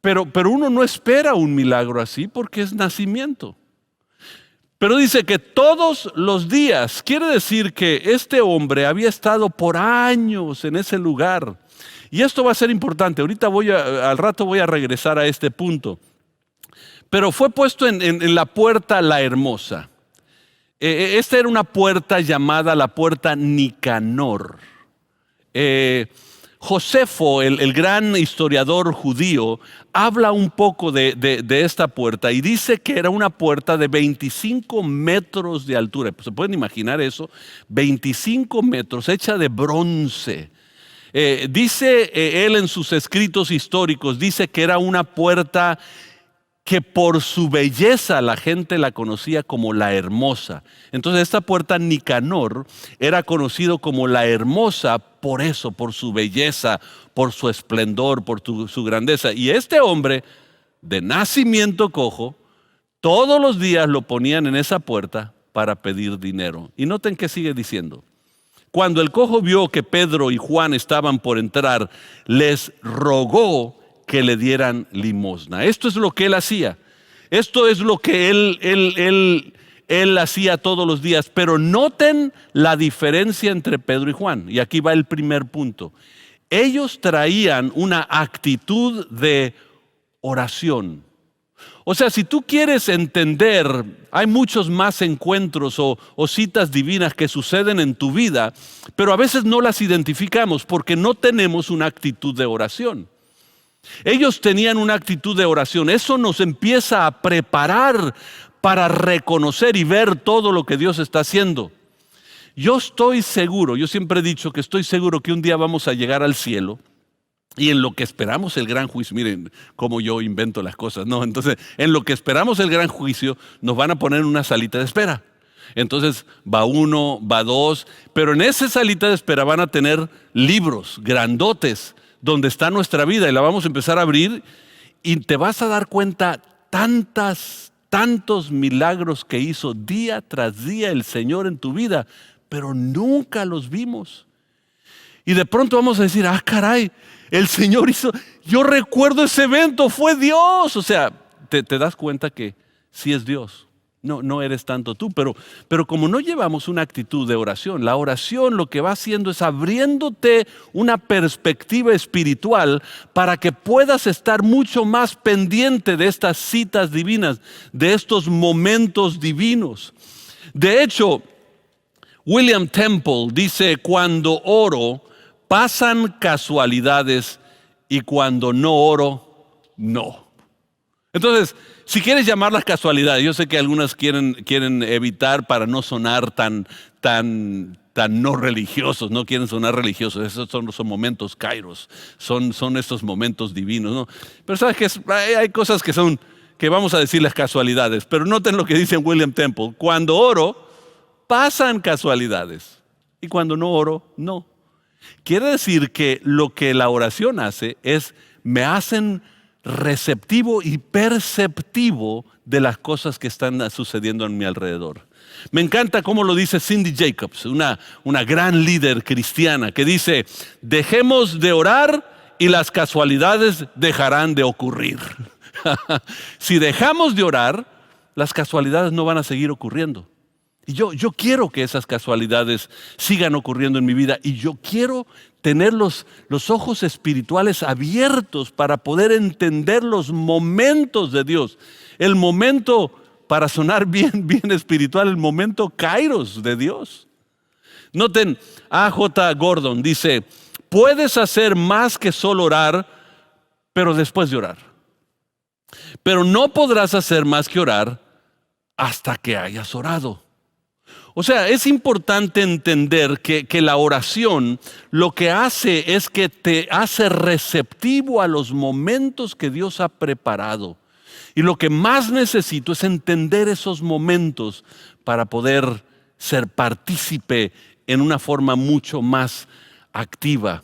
pero uno no espera un milagro así porque es nacimiento. Pero dice que todos los días, quiere decir que este hombre había estado por años en ese lugar. Y esto va a ser importante. Ahorita al rato voy a regresar a este punto. Pero fue puesto en la puerta La Hermosa. Esta era una puerta llamada la puerta Nicanor. Josefo, el gran historiador judío, habla un poco de esta puerta y dice que era una puerta de 25 metros de altura. ¿Se pueden imaginar eso? 25 metros, hecha de bronce. Dice él en sus escritos históricos, dice que era una puerta que por su belleza la gente la conocía como la Hermosa. Entonces esta puerta Nicanor era conocido como la Hermosa por eso, por su belleza, por su esplendor, por su grandeza. Y este hombre de nacimiento cojo, todos los días lo ponían en esa puerta para pedir dinero. Y noten qué sigue diciendo. Cuando el cojo vio que Pedro y Juan estaban por entrar, les rogó que le dieran limosna. Esto es lo que él hacía. Esto es lo que él hacía todos los días. Pero noten la diferencia entre Pedro y Juan. Y aquí va el primer punto. Ellos traían una actitud de oración. O sea, si tú quieres entender, hay muchos más encuentros o citas divinas que suceden en tu vida, pero a veces no las identificamos porque no tenemos una actitud de oración. Ellos tenían una actitud de oración. Eso nos empieza a preparar para reconocer y ver todo lo que Dios está haciendo. Yo estoy seguro, yo siempre he dicho que estoy seguro que un día vamos a llegar al cielo y en lo que esperamos el gran juicio, miren cómo yo invento las cosas, ¿no? Entonces, en lo que esperamos el gran juicio, nos van a poner en una salita de espera. Entonces va uno, va dos, pero en esa salita de espera van a tener libros grandotes donde está nuestra vida y la vamos a empezar a abrir y te vas a dar cuenta tantos milagros que hizo día tras día el Señor en tu vida, pero nunca los vimos. Y de pronto vamos a decir, caray, el Señor hizo, yo recuerdo ese evento, fue Dios. O sea, te das cuenta que sí es Dios. No eres tanto tú, pero como no llevamos una actitud de oración, la oración lo que va haciendo es abriéndote una perspectiva espiritual para que puedas estar mucho más pendiente de estas citas divinas, de estos momentos divinos. De hecho, William Temple dice, cuando oro, pasan casualidades y cuando no oro, no. Entonces, si quieres llamarlas casualidades, yo sé que algunas quieren evitar para no sonar tan no religiosos, no quieren sonar religiosos. Esos son momentos kairos, son estos momentos divinos, ¿no? Pero sabes que hay cosas que vamos a decir las casualidades, pero noten lo que dice William Temple: cuando oro, pasan casualidades, y cuando no oro, no. Quiere decir que lo que la oración hace es me hacen receptivo y perceptivo de las cosas que están sucediendo a mi alrededor. Me encanta cómo lo dice Cindy Jacobs, una gran líder cristiana, que dice: dejemos de orar y las casualidades dejarán de ocurrir. Si dejamos de orar, las casualidades no van a seguir ocurriendo. Y yo quiero que esas casualidades sigan ocurriendo en mi vida, y yo quiero tener los ojos espirituales abiertos para poder entender los momentos de Dios. El momento, para sonar bien espiritual, el momento kairos de Dios. Noten, A.J. Gordon dice: puedes hacer más que solo orar, pero después de orar. Pero no podrás hacer más que orar hasta que hayas orado. O sea, es importante entender que la oración lo que hace es que te hace receptivo a los momentos que Dios ha preparado. Y lo que más necesito es entender esos momentos para poder ser partícipe en una forma mucho más activa.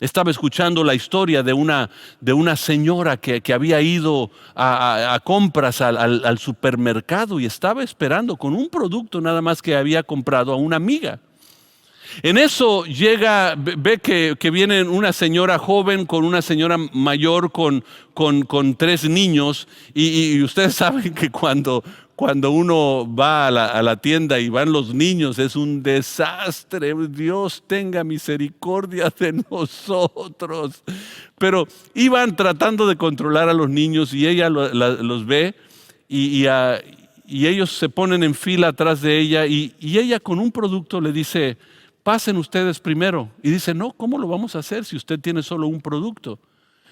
Estaba escuchando la historia de una señora que había ido a compras al supermercado y estaba esperando con un producto nada más que había comprado a una amiga. En eso ve que viene una señora joven con una señora mayor con 3 niños, y ustedes saben que cuando uno va a la tienda y van los niños es un desastre. Dios tenga misericordia de nosotros. Pero iban tratando de controlar a los niños, y ella los ve y ellos se ponen en fila atrás de ella, y ella con un producto le dice: pasen ustedes primero. Y dice: no, ¿cómo lo vamos a hacer si usted tiene solo un producto?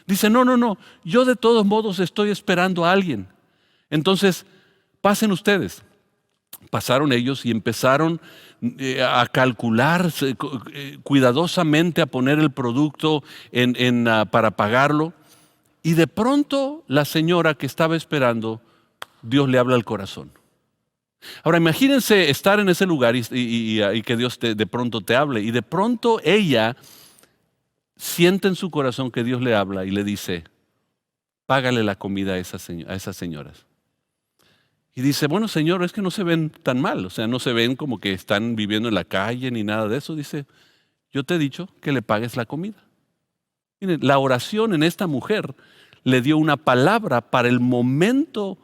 Dice: no, yo de todos modos estoy esperando a alguien. Entonces, pasen ustedes. Pasaron ellos y empezaron a calcular cuidadosamente, a poner el producto para pagarlo. Y de pronto la señora que estaba esperando, Dios le habla al corazón. Ahora imagínense estar en ese lugar y que Dios de pronto te hable. Y de pronto ella siente en su corazón que Dios le habla y le dice: págale la comida a esas señoras. Y dice: bueno, Señor, es que no se ven tan mal, o sea, no se ven como que están viviendo en la calle ni nada de eso. Dice: yo te he dicho que le pagues la comida. Miren, la oración en esta mujer le dio una palabra para el momento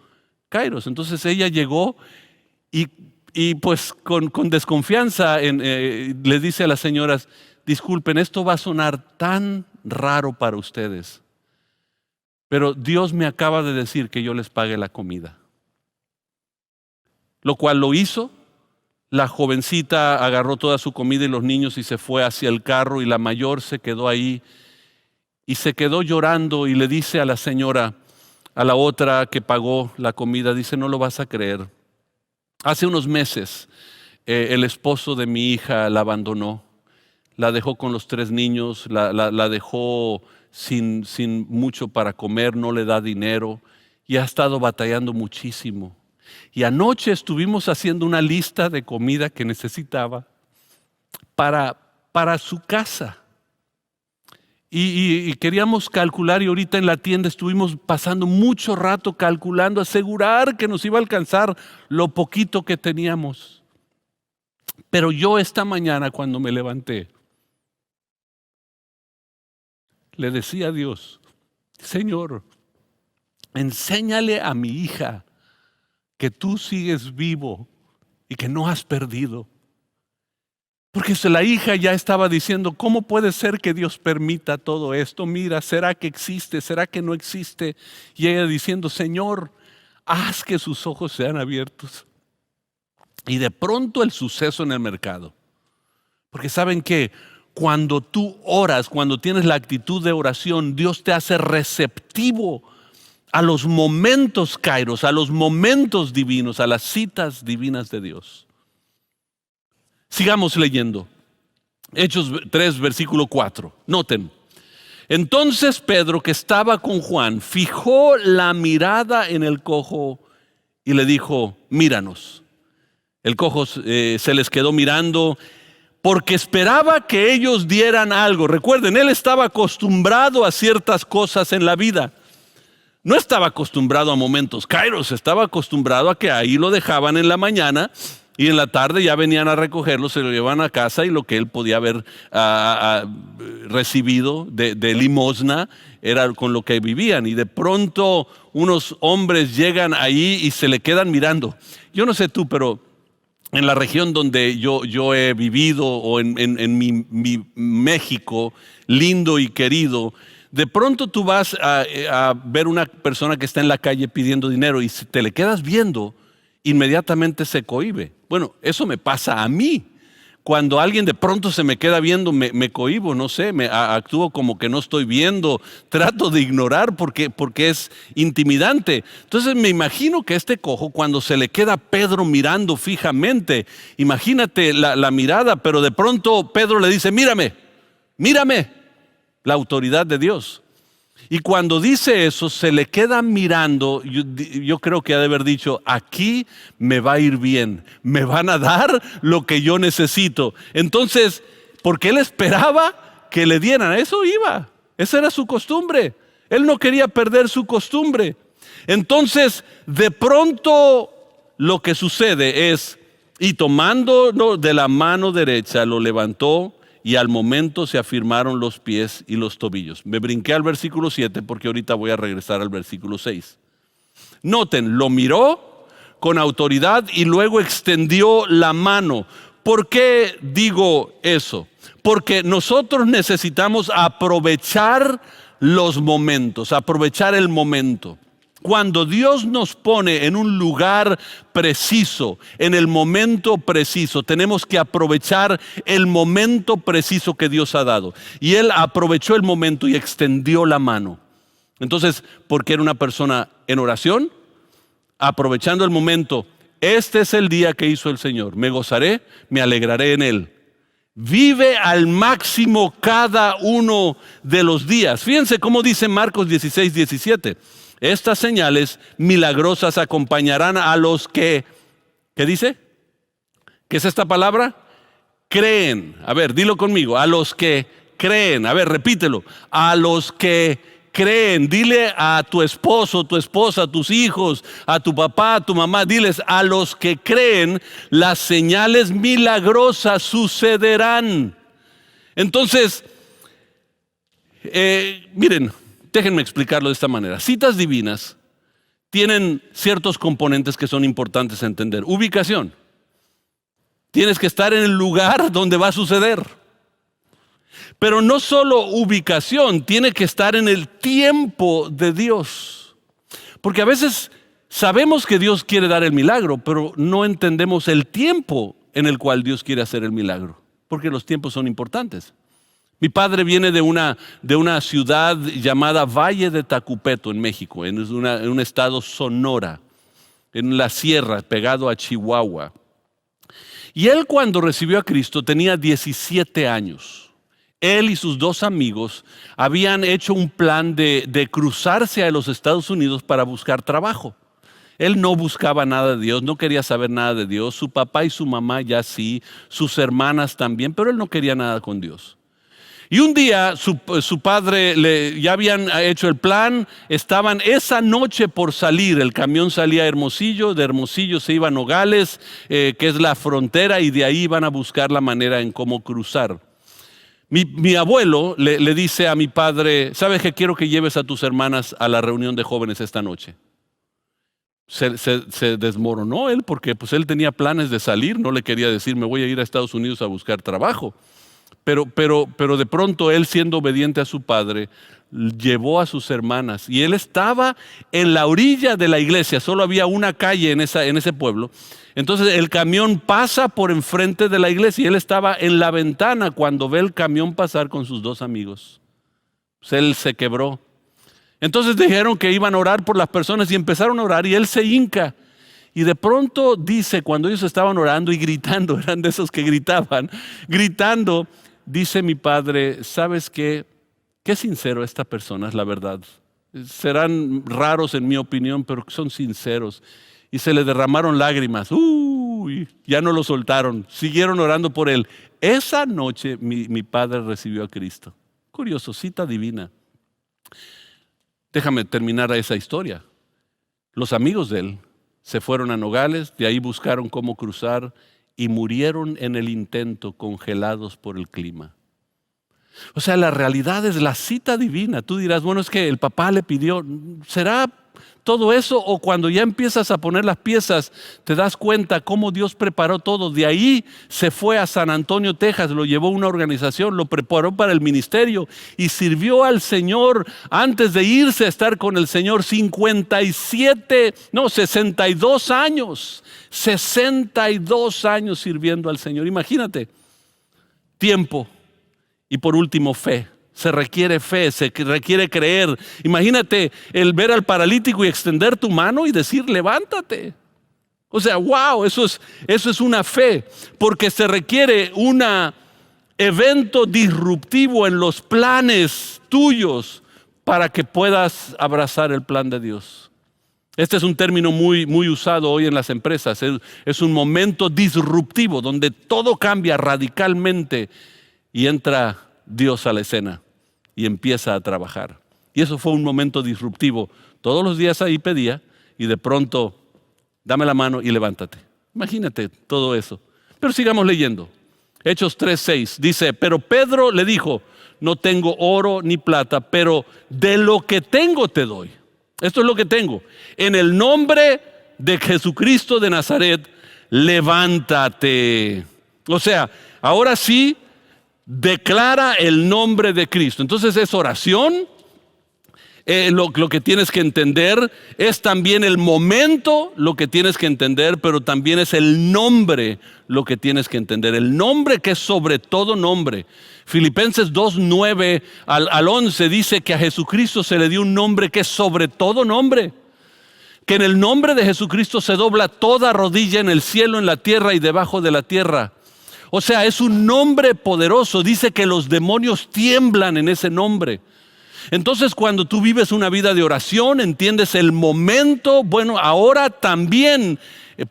kairos. Entonces ella llegó y pues con desconfianza le dice a las señoras: disculpen, esto va a sonar tan raro para ustedes, pero Dios me acaba de decir que yo les pague la comida. Lo cual lo hizo. La jovencita agarró toda su comida y los niños y se fue hacia el carro, y la mayor se quedó ahí y se quedó llorando, y le dice a la señora, a la otra que pagó la comida, dice: no lo vas a creer. Hace unos meses el esposo de mi hija la abandonó, la dejó con los 3 niños, la dejó sin mucho para comer, no le da dinero, y ha estado batallando muchísimo. Y anoche estuvimos haciendo una lista de comida que necesitaba para su casa. Y queríamos calcular, y ahorita en la tienda estuvimos pasando mucho rato calculando, asegurar que nos iba a alcanzar lo poquito que teníamos. Pero yo esta mañana, cuando me levanté, le decía a Dios: Señor, enséñale a mi hija que tú sigues vivo y que no has perdido. Porque la hija ya estaba diciendo: ¿cómo puede ser que Dios permita todo esto? Mira, ¿será que existe? ¿Será que no existe? Y ella diciendo: Señor, haz que sus ojos sean abiertos. Y de pronto el suceso en el mercado. Porque saben que cuando tú oras, cuando tienes la actitud de oración, Dios te hace receptivo a los momentos kairos, a los momentos divinos, a las citas divinas de Dios. Sigamos leyendo. Hechos 3, versículo 4. Noten. Entonces Pedro, que estaba con Juan, fijó la mirada en el cojo y le dijo, míranos. El cojo se les quedó mirando porque esperaba que ellos dieran algo. Recuerden, él estaba acostumbrado a ciertas cosas en la vida. No estaba acostumbrado a momentos kairos, estaba acostumbrado a que ahí lo dejaban en la mañana y en la tarde ya venían a recogerlo, se lo llevaban a casa y lo que él podía haber recibido de limosna era con lo que vivían. Y de pronto unos hombres llegan ahí y se le quedan mirando. Yo no sé tú, pero en la región donde yo he vivido o en mi México lindo y querido, de pronto tú vas a ver una persona que está en la calle pidiendo dinero y si te le quedas viendo, inmediatamente se cohíbe. Bueno, eso me pasa a mí. Cuando alguien de pronto se me queda viendo, me cohíbo, no sé, actúo como que no estoy viendo, trato de ignorar porque es intimidante. Entonces me imagino que este cojo, cuando se le queda a Pedro mirando fijamente, imagínate la mirada, pero de pronto Pedro le dice, mírame, mírame, la autoridad de Dios. Y cuando dice eso, se le queda mirando, yo creo que ha de haber dicho, aquí me va a ir bien, me van a dar lo que yo necesito. Entonces, porque él esperaba que le dieran, eso iba, esa era su costumbre. Él no quería perder su costumbre. Entonces, de pronto, lo que sucede es, y tomándolo de la mano derecha, lo levantó, y al momento se afirmaron los pies y los tobillos. Me brinqué al versículo 7 porque ahorita voy a regresar al versículo 6. Noten, lo miró con autoridad y luego extendió la mano. ¿Por qué digo eso? Porque nosotros necesitamos aprovechar los momentos, aprovechar el momento. Cuando Dios nos pone en un lugar preciso, en el momento preciso, tenemos que aprovechar el momento preciso que Dios ha dado. Y él aprovechó el momento y extendió la mano. Entonces, porque era una persona en oración, aprovechando el momento, este es el día que hizo el Señor, me gozaré, me alegraré en él. Vive al máximo cada uno de los días. Fíjense cómo dice Marcos 16, 17. Estas señales milagrosas acompañarán a los que, ¿qué dice? ¿Qué es esta palabra? Creen. A ver, dilo conmigo. A los que creen. A ver, repítelo. A los que creen. Dile a tu esposo, tu esposa, a tus hijos, a tu papá, a tu mamá. Diles, a los que creen, las señales milagrosas sucederán. Entonces, miren. Déjenme explicarlo de esta manera. Citas divinas tienen ciertos componentes que son importantes a entender. Ubicación. Tienes que estar en el lugar donde va a suceder. Pero no solo ubicación, tiene que estar en el tiempo de Dios. Porque a veces sabemos que Dios quiere dar el milagro, pero no entendemos el tiempo en el cual Dios quiere hacer el milagro. Porque los tiempos son importantes. Mi padre viene de una ciudad llamada Valle de Tacupeto en México, en un estado Sonora, en la sierra, pegado a Chihuahua. Y él cuando recibió a Cristo tenía 17 años. Él y sus dos amigos habían hecho un plan de cruzarse a los Estados Unidos para buscar trabajo. Él no buscaba nada de Dios, no quería saber nada de Dios. Su papá y su mamá ya sí, sus hermanas también, pero él no quería nada con Dios. Y un día su padre ya habían hecho el plan, estaban esa noche por salir, el camión salía a Hermosillo, de Hermosillo se iba a Nogales, que es la frontera, y de ahí iban a buscar la manera en cómo cruzar. Mi abuelo le dice a mi padre, ¿sabes qué? Quiero que lleves a tus hermanas a la reunión de jóvenes esta noche. Se desmoronó él porque pues él tenía planes de salir, no le quería decir me voy a ir a Estados Unidos a buscar trabajo. Pero de pronto él, siendo obediente a su padre, llevó a sus hermanas y él estaba en la orilla de la iglesia, solo había una calle en ese pueblo. Entonces el camión pasa por enfrente de la iglesia y él estaba en la ventana cuando ve el camión pasar con sus 2 amigos. Pues él se quebró. Entonces dijeron que iban a orar por las personas y empezaron a orar y él se hinca. Y de pronto dice, cuando ellos estaban orando y gritando, eran de esos que gritaban, gritando, dice mi padre, ¿sabes qué? Qué sincero esta persona, es la verdad. Serán raros en mi opinión, pero son sinceros. Y se le derramaron lágrimas. Ya no lo soltaron. Siguieron orando por él. Esa noche mi padre recibió a Cristo. Curioso, cita divina. Déjame terminar esa historia. Los amigos de él se fueron a Nogales, de ahí buscaron cómo cruzar y murieron en el intento, congelados por el clima. O sea, la realidad es la cita divina. Tú dirás, bueno, es que el papá le pidió. ¿Será todo eso? O cuando ya empiezas a poner las piezas, te das cuenta cómo Dios preparó todo. De ahí se fue a San Antonio, Texas, lo llevó a una organización, lo preparó para el ministerio y sirvió al Señor antes de irse a estar con el Señor 62 años. 62 años sirviendo al Señor. Imagínate, tiempo. Y por último, fe. Se requiere fe, se requiere creer. Imagínate el ver al paralítico y extender tu mano y decir, levántate. O sea, wow, eso es una fe. Porque se requiere un evento disruptivo en los planes tuyos para que puedas abrazar el plan de Dios. Este es un término muy, muy usado hoy en las empresas. Es un momento disruptivo donde todo cambia radicalmente. Y entra Dios a la escena y empieza a trabajar. Y eso fue un momento disruptivo. Todos los días ahí pedía y de pronto, dame la mano y levántate. Imagínate todo eso. Pero sigamos leyendo. Hechos 3:6 dice, pero Pedro le dijo, no tengo oro ni plata, pero de lo que tengo te doy. Esto es lo que tengo. En el nombre de Jesucristo de Nazaret, levántate. O sea, ahora sí, declara el nombre de Cristo. Entonces es oración. Lo que tienes que entender es también el momento, lo que tienes que entender, pero también es el nombre lo que tienes que entender. El nombre que es sobre todo nombre. Filipenses 2:9 al 11 dice que a Jesucristo se le dio un nombre que es sobre todo nombre. Que en el nombre de Jesucristo se dobla toda rodilla en el cielo, en la tierra y debajo de la tierra. O sea, es un nombre poderoso. Dice que los demonios tiemblan en ese nombre. Entonces, cuando tú vives una vida de oración, entiendes el momento. Bueno, ahora también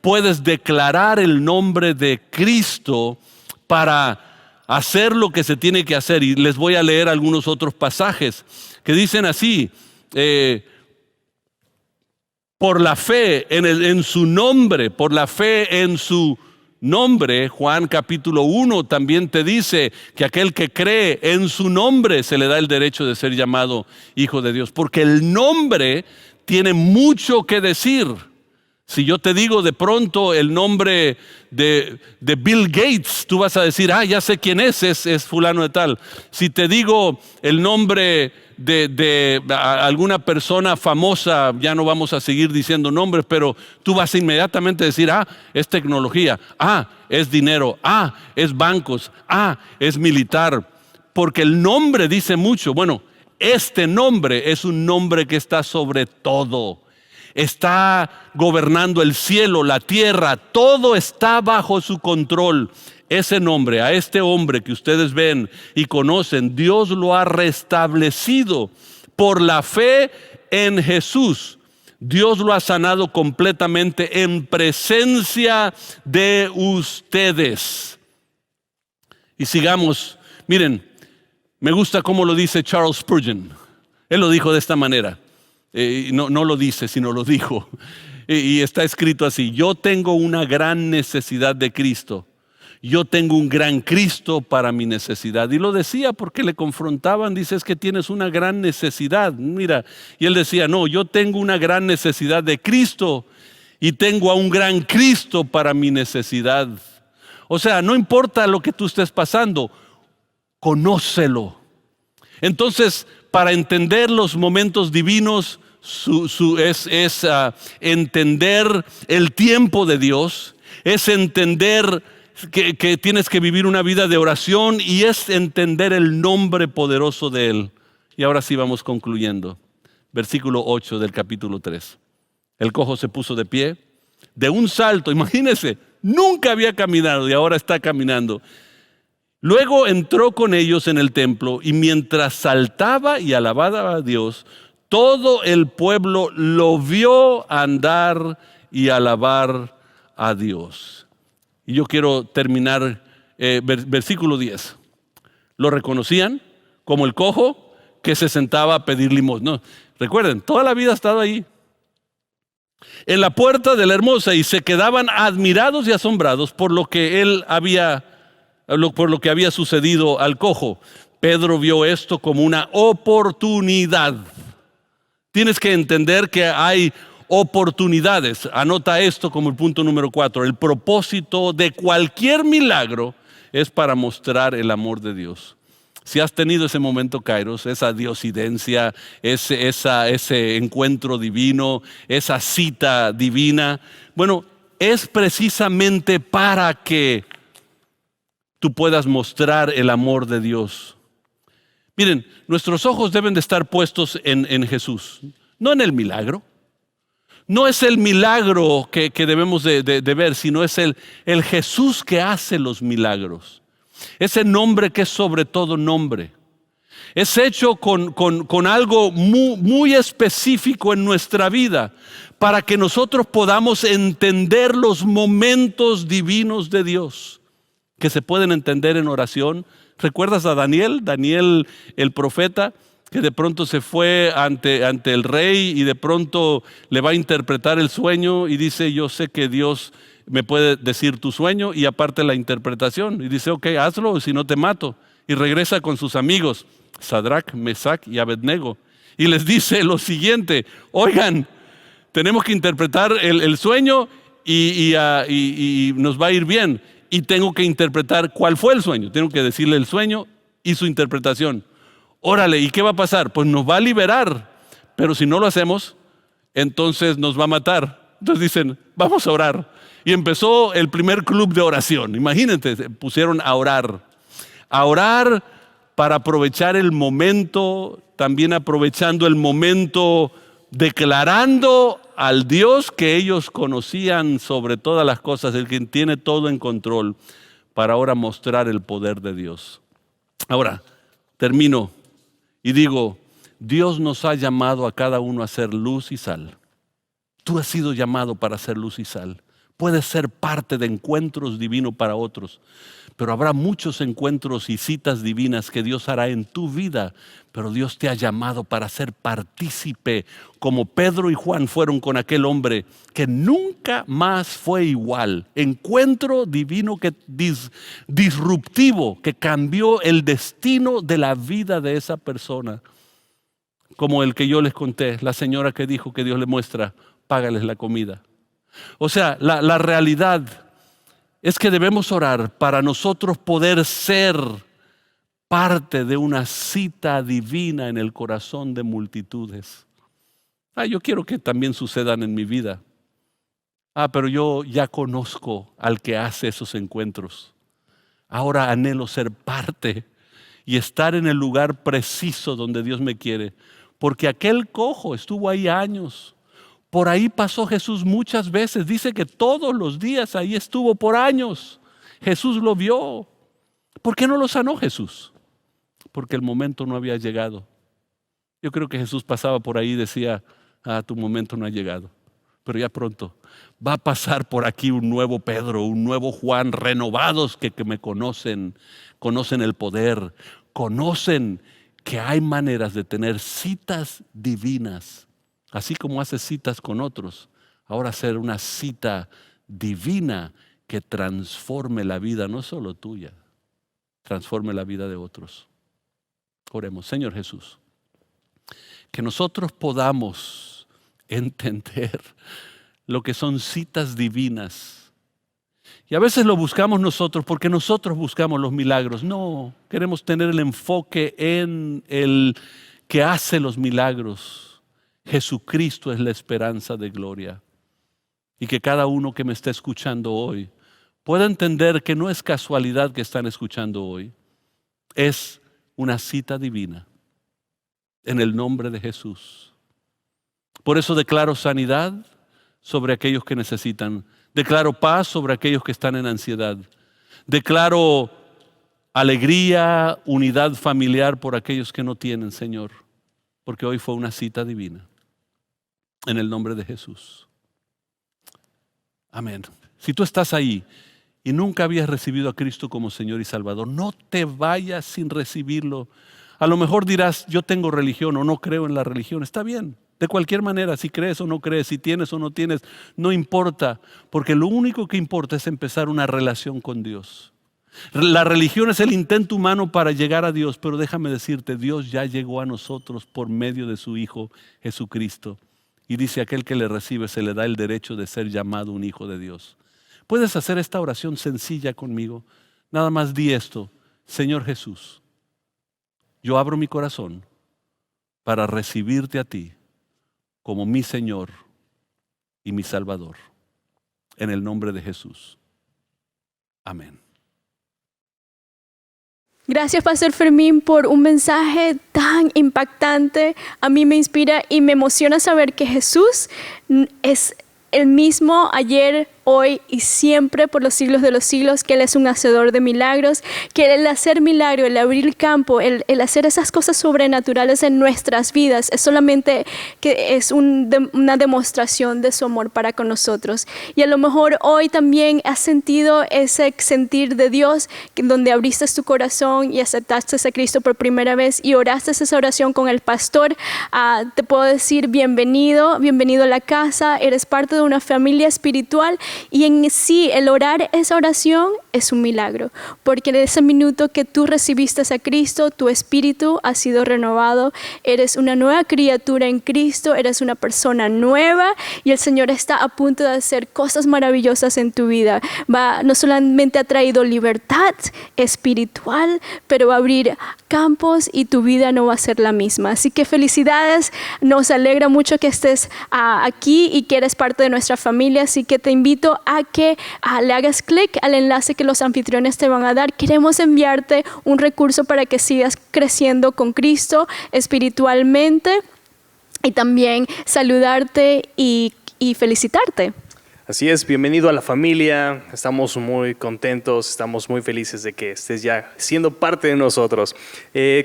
puedes declarar el nombre de Cristo para hacer lo que se tiene que hacer. Y les voy a leer algunos otros pasajes que dicen así. Por la fe en su nombre, por la fe en su nombre, Juan capítulo 1 también te dice que aquel que cree en su nombre se le da el derecho de ser llamado hijo de Dios, porque el nombre tiene mucho que decir. Si yo te digo de pronto el nombre de Bill Gates, tú vas a decir, ya sé quién es fulano de tal. Si te digo el nombre de alguna persona famosa, ya no vamos a seguir diciendo nombres, pero tú vas a inmediatamente decir, es tecnología, es dinero, es bancos, es militar, porque el nombre dice mucho. Bueno, este nombre es un nombre que está sobre todo. Está gobernando el cielo, la tierra, todo está bajo su control. Ese nombre, a este hombre que ustedes ven y conocen, Dios lo ha restablecido por la fe en Jesús. Dios lo ha sanado completamente en presencia de ustedes. Y sigamos, miren, me gusta cómo lo dice Charles Spurgeon. Él lo dijo de esta manera. No lo dice, sino lo dijo. Y está escrito así: yo tengo una gran necesidad de Cristo. Yo tengo un gran Cristo para mi necesidad. Y lo decía porque le confrontaban. Dice, es que tienes una gran necesidad. Mira, y él decía, no, yo tengo una gran necesidad de Cristo y tengo a un gran Cristo para mi necesidad. O sea, no importa lo que tú estés pasando, conócelo. Entonces, para entender los momentos divinos es entender el tiempo de Dios, es entender que tienes que vivir una vida de oración y es entender el nombre poderoso de Él. Y ahora sí vamos concluyendo. Versículo 8 del capítulo 3. El cojo se puso de pie, de un salto, imagínense, nunca había caminado y ahora está caminando. Luego entró con ellos en el templo y mientras saltaba y alababa a Dios, todo el pueblo lo vio andar y alabar a Dios. Y yo quiero terminar versículo 10. Lo reconocían como el cojo que se sentaba a pedir limosna. No, recuerden, toda la vida ha estado ahí, en la puerta de la hermosa, y se quedaban admirados y asombrados por lo que había sucedido al cojo. Pedro vio esto como una oportunidad. Tienes que entender que hay oportunidades. Anota esto como el punto número 4. El propósito de cualquier milagro es para mostrar el amor de Dios. Si has tenido ese momento, Kairos, esa diosidencia, ese encuentro divino, esa cita divina, bueno, es precisamente para que tú puedas mostrar el amor de Dios. Miren, nuestros ojos deben de estar puestos en Jesús, no en el milagro. No es el milagro que debemos de ver, sino es el Jesús que hace los milagros. Ese nombre que es sobre todo nombre. Es hecho con algo muy específico en nuestra vida para que nosotros podamos entender los momentos divinos de Dios que se pueden entender en oración. ¿Recuerdas a Daniel? Daniel el profeta, que de pronto se fue ante el rey y de pronto le va a interpretar el sueño y dice: yo sé que Dios me puede decir tu sueño y aparte la interpretación. Y dice: ok, hazlo, si no te mato. Y regresa con sus amigos, Sadrach, Mesach y Abednego. Y les dice lo siguiente: oigan, tenemos que interpretar el sueño y nos va a ir bien. Y tengo que interpretar cuál fue el sueño. Tengo que decirle el sueño y su interpretación. Órale, ¿y qué va a pasar? Pues nos va a liberar, pero si no lo hacemos, entonces nos va a matar. Entonces dicen: vamos a orar. Y empezó el primer club de oración. Imagínense, se pusieron a orar para aprovechar el momento, también aprovechando el momento, declarando al Dios que ellos conocían sobre todas las cosas, el que tiene todo en control, para ahora mostrar el poder de Dios. Ahora, termino y digo: Dios nos ha llamado a cada uno a ser luz y sal. Tú has sido llamado para ser luz y sal. Puedes ser parte de encuentros divinos para otros, pero habrá muchos encuentros y citas divinas que Dios hará en tu vida, pero Dios te ha llamado para ser partícipe, como Pedro y Juan fueron con aquel hombre que nunca más fue igual. Encuentro divino disruptivo, que cambió el destino de la vida de esa persona. Como el que yo les conté, la señora que dijo que Dios le muestra: págales la comida. O sea, la realidad es que debemos orar para nosotros poder ser parte de una cita divina en el corazón de multitudes. Yo quiero que también sucedan en mi vida. Pero yo ya conozco al que hace esos encuentros. Ahora anhelo ser parte y estar en el lugar preciso donde Dios me quiere. Porque aquel cojo estuvo ahí años. Por ahí pasó Jesús muchas veces. Dice que todos los días ahí estuvo por años. Jesús lo vio. ¿Por qué no lo sanó Jesús? Porque el momento no había llegado. Yo creo que Jesús pasaba por ahí y decía: tu momento no ha llegado. Pero ya pronto va a pasar por aquí un nuevo Pedro, un nuevo Juan, renovados que me conocen el poder, conocen que hay maneras de tener citas divinas. Así como haces citas con otros, ahora hacer una cita divina que transforme la vida, no solo tuya, transforme la vida de otros. Oremos. Señor Jesús, que nosotros podamos entender lo que son citas divinas. Y a veces lo buscamos nosotros porque nosotros buscamos los milagros. No, queremos tener el enfoque en el que hace los milagros. Jesucristo es la esperanza de gloria. Y que cada uno que me está escuchando hoy pueda entender que no es casualidad que están escuchando hoy. Es una cita divina en el nombre de Jesús. Por eso declaro sanidad sobre aquellos que necesitan. Declaro paz sobre aquellos que están en ansiedad. Declaro alegría, unidad familiar por aquellos que no tienen, Señor. Porque hoy fue una cita divina. En el nombre de Jesús. Amén. Si tú estás ahí y nunca habías recibido a Cristo como Señor y Salvador, no te vayas sin recibirlo. A lo mejor dirás, yo tengo religión o no creo en la religión. Está bien. De cualquier manera, si crees o no crees, si tienes o no tienes, no importa. Porque lo único que importa es empezar una relación con Dios. La religión es el intento humano para llegar a Dios, pero déjame decirte, Dios ya llegó a nosotros por medio de su Hijo Jesucristo. Y dice, aquel que le recibe se le da el derecho de ser llamado un hijo de Dios. Puedes hacer esta oración sencilla conmigo. Nada más di esto: Señor Jesús, yo abro mi corazón para recibirte a ti como mi Señor y mi Salvador. En el nombre de Jesús. Amén. Gracias, Pastor Fermín, por un mensaje tan impactante. A mí me inspira y me emociona saber que Jesús es el mismo ayer, hoy y siempre por los siglos de los siglos, que Él es un hacedor de milagros, que el hacer milagro, el abrir el campo, el hacer esas cosas sobrenaturales en nuestras vidas es solamente que es una demostración de su amor para con nosotros. Y a lo mejor hoy también has sentido ese sentir de Dios, donde abriste tu corazón y aceptaste a Cristo por primera vez y oraste esa oración con el pastor. Te puedo decir bienvenido a la casa, eres parte de una familia espiritual. Y en sí, el orar esa oración es un milagro, porque en ese minuto que tú recibiste a Cristo, tu espíritu ha sido renovado, eres una nueva criatura en Cristo, eres una persona nueva y el Señor está a punto de hacer cosas maravillosas en tu vida. No solamente ha traído libertad espiritual, pero va a abrir campos y tu vida no va a ser la misma. Así que felicidades, nos alegra mucho que estés aquí y que eres parte de nuestra familia, así que te invito a que le hagas clic al enlace que los anfitriones te van a dar. Queremos enviarte un recurso para que sigas creciendo con Cristo espiritualmente y también saludarte y felicitarte. Así es, bienvenido a la familia, estamos muy contentos, estamos muy felices de que estés ya siendo parte de nosotros.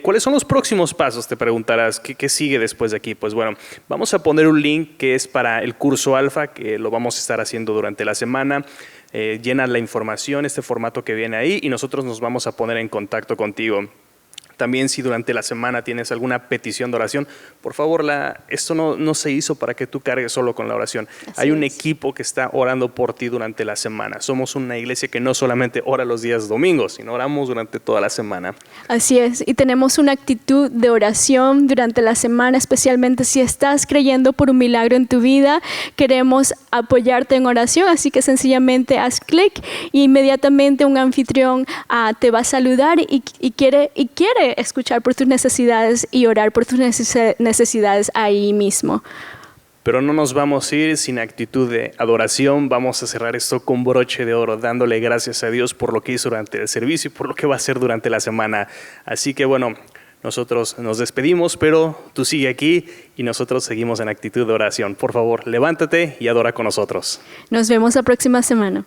¿Cuáles son los próximos pasos? Te preguntarás, ¿qué sigue después de aquí? Pues bueno, vamos a poner un link que es para el curso Alfa, que lo vamos a estar haciendo durante la semana. Llena la información, este formato que viene ahí, y nosotros nos vamos a poner en contacto contigo. También si durante la semana tienes alguna petición de oración, por favor, esto no se hizo para que tú cargues solo con la oración. Hay un equipo que está orando por ti durante la semana. Somos una iglesia que no solamente ora los días domingos, sino oramos durante toda la semana. Así es, y tenemos una actitud de oración durante la semana, especialmente si estás creyendo por un milagro en tu vida. Queremos apoyarte en oración, así que sencillamente haz clic y inmediatamente un anfitrión te va a saludar y quiere escuchar por tus necesidades y orar por tus necesidades ahí mismo. Pero no nos vamos a ir sin actitud de adoración. Vamos a cerrar esto con broche de oro, dándole gracias a Dios por lo que hizo durante el servicio y por lo que va a hacer durante la semana. Así que bueno, nosotros nos despedimos, pero tú sigue aquí y nosotros seguimos en actitud de oración. Por favor, levántate y adora con nosotros. Nos vemos la próxima semana.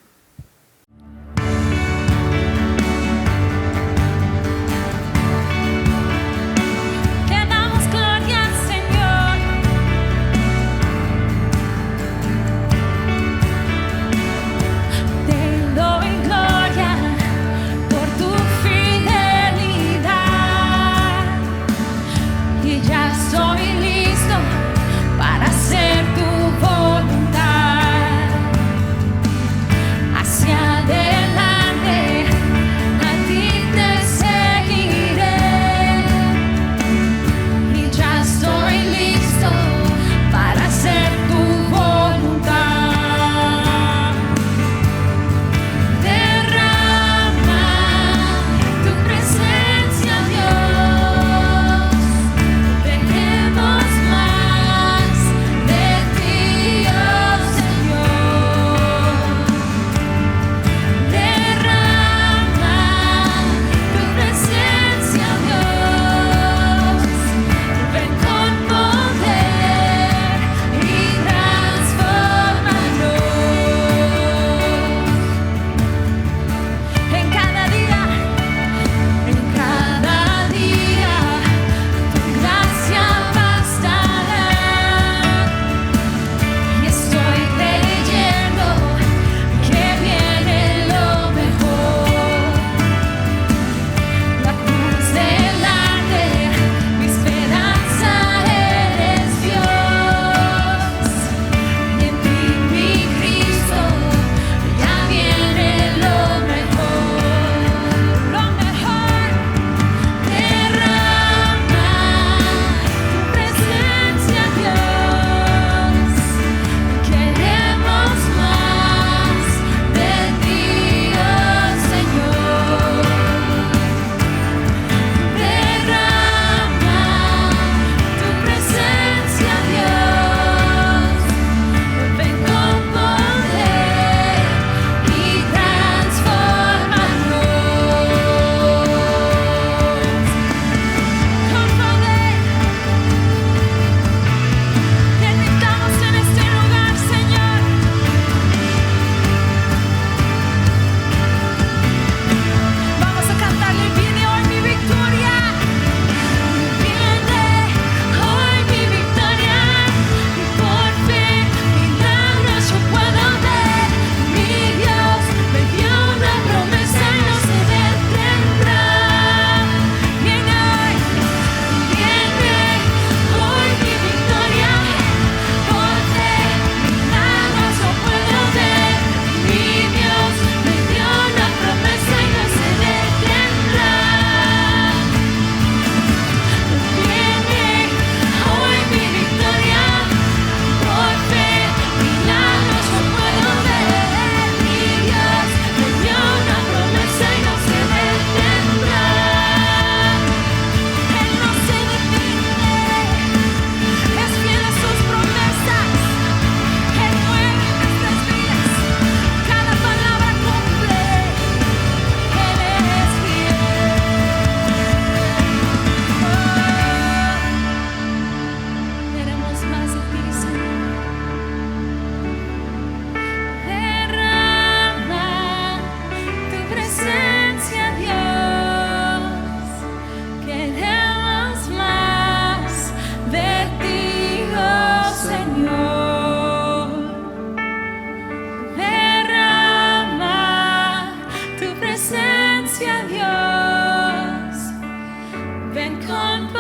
en paz.